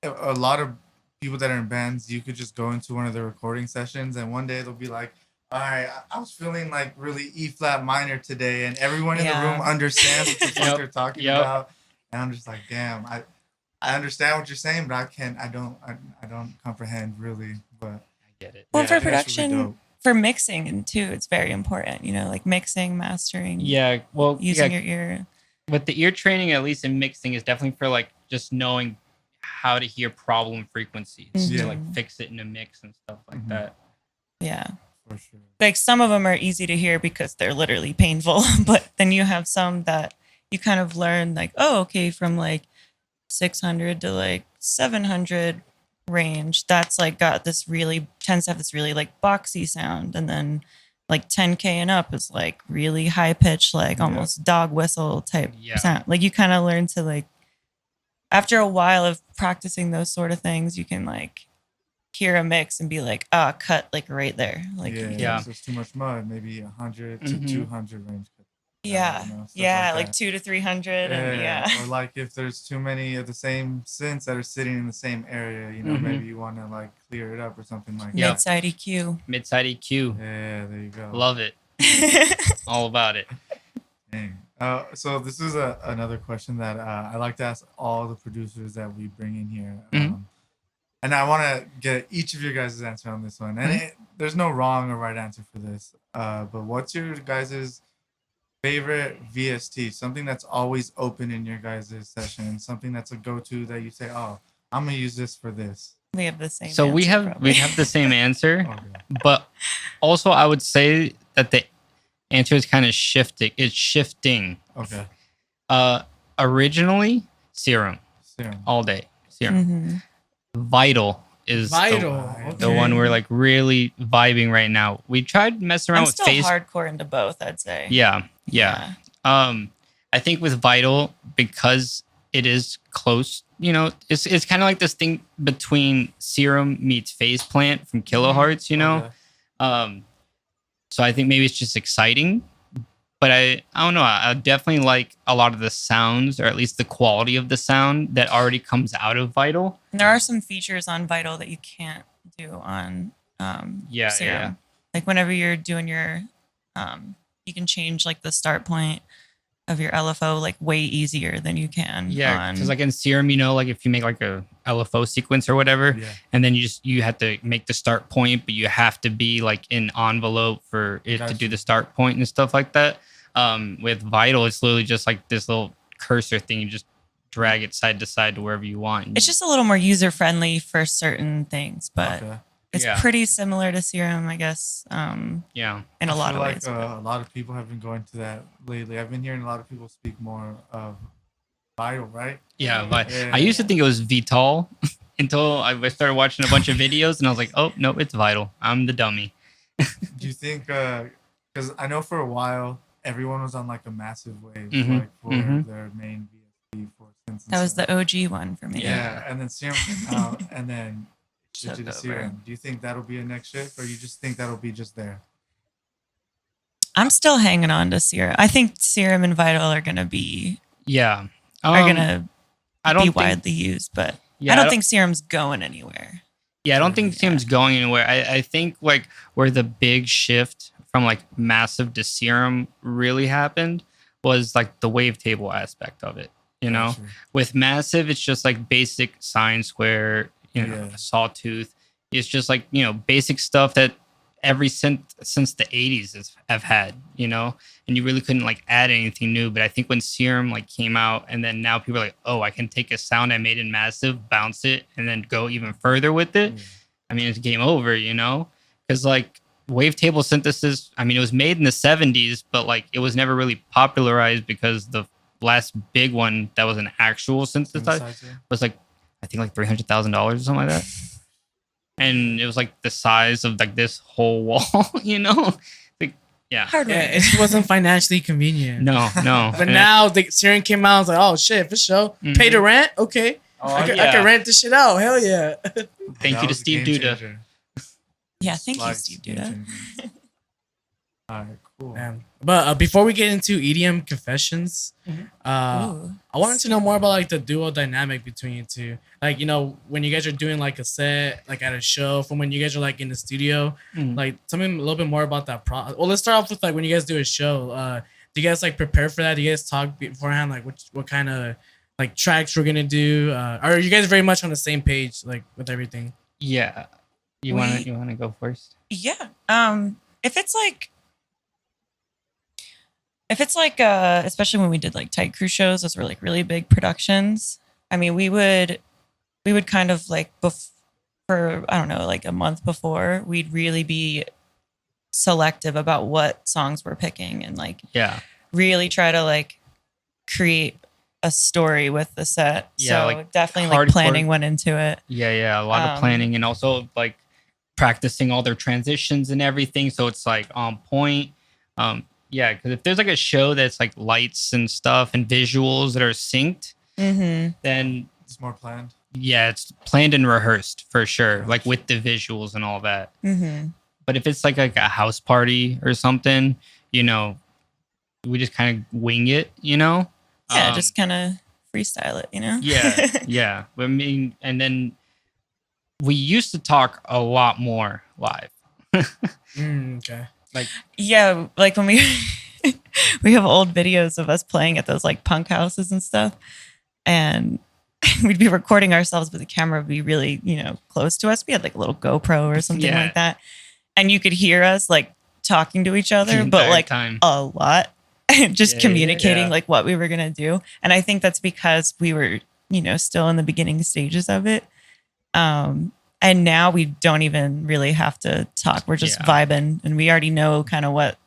a lot of people that are in bands, you could just go into one of the recording sessions and one day they'll be like, all right, I was feeling like really E flat minor today, and everyone in the room understands what the fuck they're talking about, and I'm just like, damn, I understand what you're saying, but I don't comprehend really, but I get it. Well, for production, really for mixing and too, it's very important, like mixing, mastering. Yeah, well, using your ear. With the ear training, at least in mixing, is definitely for like just knowing how to hear problem frequencies to like fix it in a mix and stuff like that. Yeah. For sure. Like some of them are easy to hear because they're literally painful, but then you have some that you kind of learn like, oh, okay, from like 600 to like 700 range, that's like tends to have this really like boxy sound, and then like 10K and up is like really high pitch, like almost dog whistle type sound. Like you kind of learn to like, after a while of practicing those sort of things, you can like hear a mix and be like, cut like right there. Like there's too much mud, maybe 100 to 200 range. Like 200 to 300, and or like if there's too many of the same synths that are sitting in the same area, maybe you want to like clear it up or something like that. Mid-side EQ. Mid-side EQ. Yeah, there you go. Love it. All about it. Dang. So this is another question that I like to ask all the producers that we bring in here. And I want to get each of your guys' answer on this one. And there's no wrong or right answer for this. But what's your guys' favorite VST? Something that's always open in your guys' session. Something that's a go-to that you say, oh, I'm going to use this for this. We have the same So answer, we have the same answer. But also I would say that the answer is kind of shifting. It's shifting. Okay. Originally, Serum. All day. Serum. Vital is the one we're like really vibing right now. We tried messing around with still hardcore into both, I'd say. Yeah. I think with Vital, because it is close, it's kind of like this thing between Serum meets Phase Plant from Kilohertz, so I think maybe it's just exciting. But I don't know. I definitely like a lot of the sounds, or at least the quality of the sound that already comes out of Vital. And there are some features on Vital that you can't do on Serum. Yeah. Like whenever you're doing your, you can change like the start point of your LFO like way easier than you can. Yeah, because like in Serum, like if you make like a LFO sequence or whatever, and then you have to make the start point, but you have to be like in envelope for it to do the start point and stuff like that. With Vital, it's literally just like this little cursor thing. You just drag it side to side to wherever you want. It's just a little more user friendly for certain things, but it's pretty similar to Serum, I guess. In a lot of ways. A lot of people have been going to that lately. I've been hearing a lot of people speak more of Vital, right? Yeah, but I used to think it was Vital until I started watching a bunch of videos, and I was like, oh no, it's Vital. I'm the dummy. Do you think? Because I know for a while everyone was on like a massive wave, like for their main VST for synths. That was the OG one for me. Yeah, and then Serum came out, and then shifted to Serum. Do you think that'll be a next shift, or you just think that'll be just there? I'm still hanging on to Serum. I think Serum and Vital are gonna be Yeah. are gonna I don't be think, widely used, but yeah, I don't think Serum's going anywhere. Yeah, I don't think Serum's going anywhere. I think like where the big shift from like Massive to Serum really happened was like the wavetable aspect of it. You know, Gotcha. with Massive, it's just like basic sine square, you know, sawtooth. It's just like, you know, basic stuff that every since the 80s have had, you know, and you really couldn't like add anything new. But I think when Serum like came out, and then now people are like, oh, I can take a sound I made in Massive, bounce it, and then go even further with it. I mean, it's game over, you know, because like wavetable synthesis, I mean, it was made in the 70s, but like it was never really popularized because the last big one that was an actual synthesizer was like, I think like $300,000 or something like that. And it was like the size of like this whole wall, you know? Like, yeah. Yeah, it just wasn't financially convenient. No. But now the Serum came out, I was like, oh shit, for sure. Pay the rent? Okay. I can rent this shit out. Hell yeah. Thank you to Steve Duda. Yeah, thank you, Steve Duda. All right, cool. But before we get into EDM confessions, I wanted to know more about like the duo dynamic between you two. Like, you know, when you guys are doing like a set, like at a show, from when you guys are like in the studio, like tell me a little bit more about that process. Well, let's start off with like when you guys do a show. Do you guys like prepare for that? Do you guys talk beforehand, like what kind of like tracks we're gonna do? Are you guys very much on the same page, like with everything? Yeah. You wanna go first? Yeah. If it's like especially when we did like Tight Crew shows, those were like really big productions. I mean, we would kind of like for I don't know, like a month before, we'd really be selective about what songs we're picking and like really try to like create a story with the set. Yeah, so like definitely like planning went into it. Yeah, a lot of planning, and also like practicing all their transitions and everything, so it's like on point. Yeah, because if there's like a show that's like lights and stuff and visuals that are synced, then it's more planned. Yeah, it's planned and rehearsed for sure, like with the visuals and all that. But if it's like a house party or something, you know, we just kind of wing it, you know? Yeah, just kind of freestyle it, you know? Yeah. I mean, and then we used to talk a lot more live. Okay. Like when we we have old videos of us playing at those like punk houses and stuff, and we'd be recording ourselves, but the camera would be really, you know, close to us. We had like a little GoPro or something like that, and you could hear us like talking to each other, but like a lot, just communicating like what we were gonna do. And I think that's because we were, you know, still in the beginning stages of it. And now we don't even really have to talk. We're just vibing, and we already know kind of what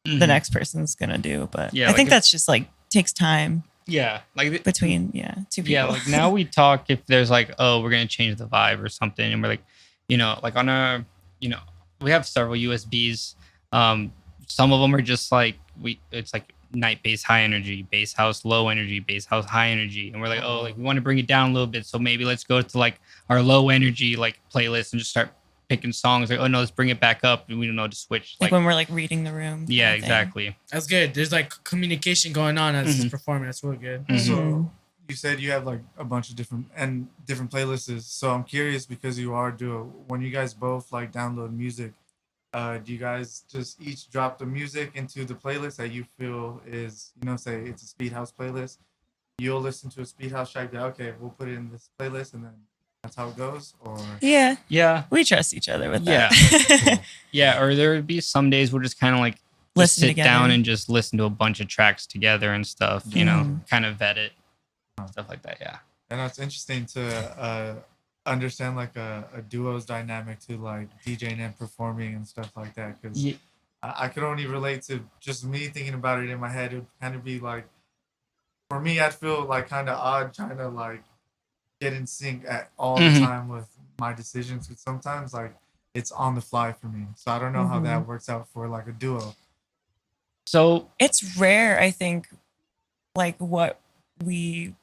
the next person's going to do. But I think that's just like takes time. Yeah. Like between, two people. Yeah. Like now we talk if there's like, oh, we're going to change the vibe or something. And we're like, you know, like on our, you know, we have several USBs. Some of them are just like, it's like night bass high energy, bass house low energy, bass house high energy, and we're like, oh, like we want to bring it down a little bit, so maybe let's go to like our low energy like playlist and just start picking songs. Like, oh no, let's bring it back up, and we don't know to switch. Like when we're like reading the room. Yeah, exactly. That's good. There's like communication going on as he's performing. That's really good. So you said you have like a bunch of different playlists. So I'm curious, because you are duo, when you guys both like download music, do you guys just each drop the music into the playlist that you feel is, you know, say it's a speed house playlist, you'll listen to a speed house track, okay, we'll put it in this playlist, and then that's how it goes? Or yeah, we trust each other with that. Cool. Yeah, or there would be some days we'll just kind of like sit down and just listen to a bunch of tracks together and stuff, you know, kind of vet it, stuff like that. And it's interesting to understand like a duo's dynamic to like DJing and performing and stuff like that, because I could only relate to just me thinking about it in my head. It would kind of be like, for me, I'd feel like kind of odd trying to like get in sync at all the time with my decisions, because sometimes like it's on the fly for me, so I don't know how that works out for like a duo. So it's rare, I think, like what we.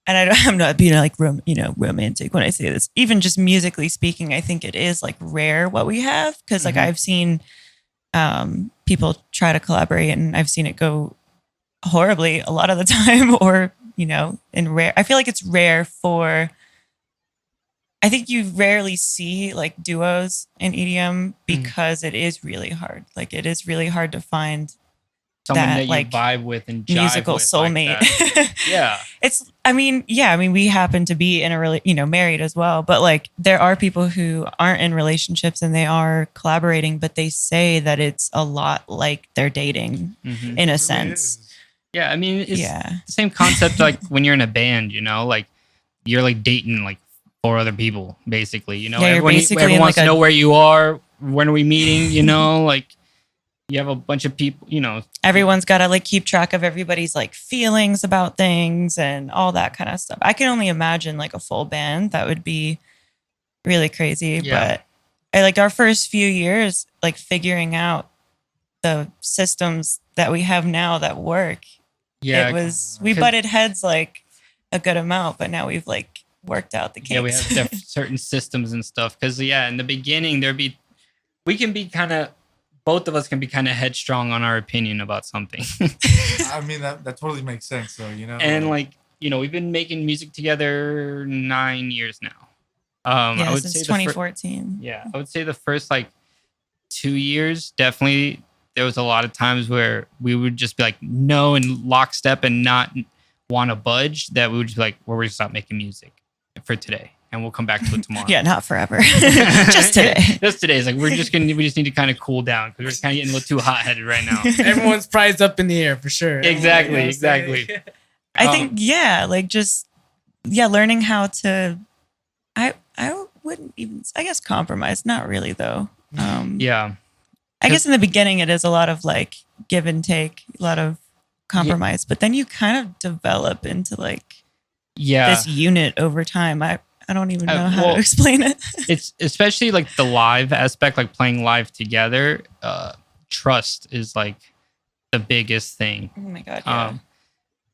And I'm not being like romantic when I say this. Even just musically speaking, I think it is like rare what we have, because like I've seen people people try to collaborate, and I've seen it go horribly a lot of the time, or I feel like it's rare for. I think you rarely see like duos in EDM because it is really hard. Like it is really hard to find someone that you like vibe with and jive musical with soulmate. Like yeah. I mean, we happen to be in a married as well, but like there are people who aren't in relationships and they are collaborating, but they say that it's a lot like they're dating in a sense. Yeah. I mean, it's the same concept like when you're in a band, like you're like dating like 4 other people, basically, everyone wants to know where you are, when are we meeting, like you have a bunch of people, everyone's got to like keep track of everybody's like feelings about things and all that kind of stuff. I can only imagine like a full band. That would be really crazy. But I like our first few years, like figuring out the systems that we have now that work. Yeah. We butted heads like a good amount, but now we've like worked out the kinks. Yeah, we have certain systems and stuff. Because in the beginning we can be kind of, both of us can be kind of headstrong on our opinion about something. I mean that totally makes sense, though. And we've been making music together 9 years now. I would since say 2014. I would say the first 2 years, definitely there was a lot of times where we would just be like no in lockstep and not want to budge. That we would just be like, well, we're just not making music for today, and we'll come back to it tomorrow. Yeah, not forever. Just today. Just today. It's like we just need to kind of cool down because we're kind of getting a little too hot-headed right now. Everyone's pride's up in the air for sure. Exactly. I think learning how to. I wouldn't even. I guess compromise. Not really though. I guess in the beginning it is a lot of like give and take, a lot of compromise, but then you kind of develop into this unit over time. I don't even know how to explain it. It's especially like the live aspect, like playing live together. Trust is like the biggest thing. Oh my God. Yeah.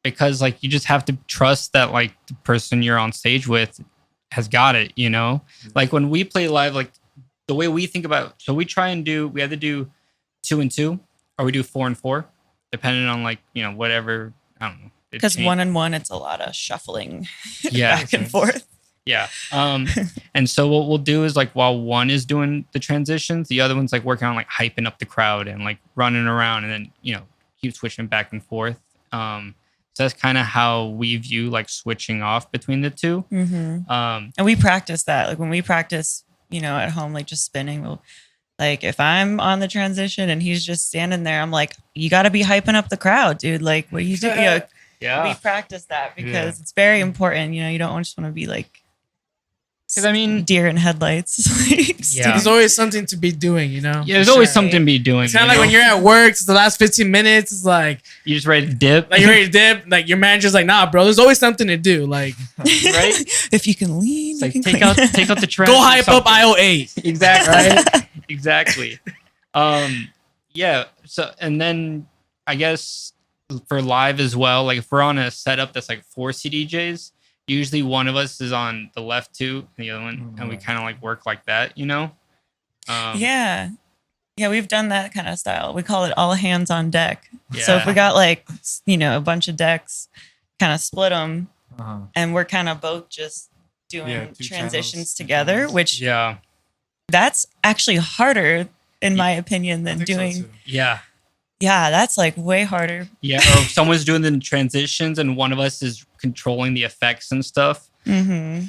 Because like you just have to trust that like the person you're on stage with has got it, Like when we play live, like the way we think about, so we either do 2 and 2 or we do 4 and 4, depending on like, whatever, I don't know. Because 1 and 1, it's a lot of shuffling back and forth. Yeah. And so what we'll do is like while one is doing the transitions, the other one's like working on like hyping up the crowd and like running around and then, keep switching back and forth. So that's kind of how we view like switching off between the two. Mm-hmm. And we practice that. Like when we practice, at home, like just spinning, we'll like if I'm on the transition and he's just standing there, I'm like, you got to be hyping up the crowd, dude. Like what are you doing? We practice that because it's very important. You don't just want to be like, because I mean, deer in headlights. There's always something to be doing, Yeah, there's always something to be doing. It's kind of like when you're at work. It's the last 15 minutes. It's like you just ready to dip. Like you're ready to dip. Like your manager's like, nah, bro. There's always something to do. Like, right? If you can lean, it's like you can take out the trash. Go hype up aisle 8. Exactly. Right. Exactly. Yeah. So and then I guess for live as well. Like if we're on a setup that's like 4 CDJs. Usually one of us is on the left 2 and the other one, and we kind of like work like that, Yeah, we've done that kind of style. We call it all hands on deck. Yeah. So if we got like, a bunch of decks, kind of split them, and we're kind of both just doing transitions together, which that's actually harder in my opinion than doing. So yeah, that's like way harder. Yeah, or if someone's doing the transitions and one of us is controlling the effects and stuff. Mm-hmm.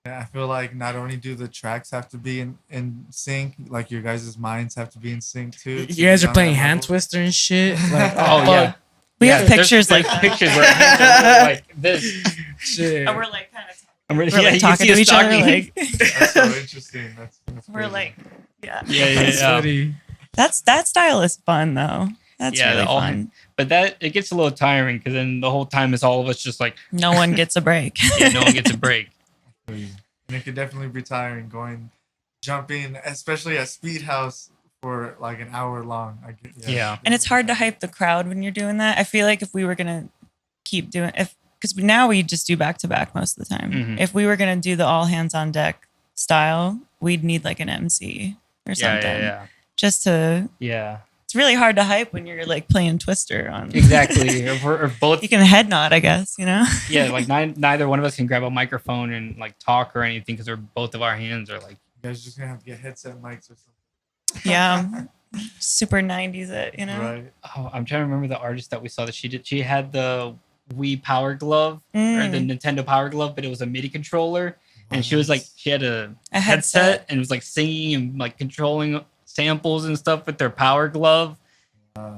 Yeah, I feel like not only do the tracks have to be in sync, like your guys' minds have to be in sync too. You guys are playing hand twister and shit. Like, we have pictures like pictures where hands are like this. Shit. And we're like kind of talking to each other. Like, that's so interesting. That's we're like, funny. That style is fun though. That's really fun. But it gets a little tiring because then the whole time it's all of us just like no one gets a break. No one gets a break. And it could definitely be tiring jumping, especially at Speed House for like an hour long. And it's hard to hype the crowd when you're doing that. I feel like if we were gonna keep doing because now we just do back to back most of the time. Mm-hmm. If we were gonna do the all hands on deck style, we'd need like an MC or something. Yeah. Just to It's really hard to hype when you're like playing Twister on. Exactly. Or both. You can head nod, I guess. Yeah, like neither one of us can grab a microphone and like talk or anything because we're both of our hands are like. You guys just gonna have to get headset mics or something. Yeah. Super 90s it, Right. Oh, I'm trying to remember the artist that we saw that she had the Wii Power Glove or the Nintendo Power Glove, but it was a MIDI controller. And she was like, she had a headset and was like singing and like controlling samples and stuff with their Power Glove.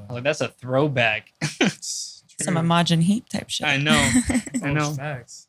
Like that's a throwback. Some Imogen Heap type shit. I know. I know. Facts.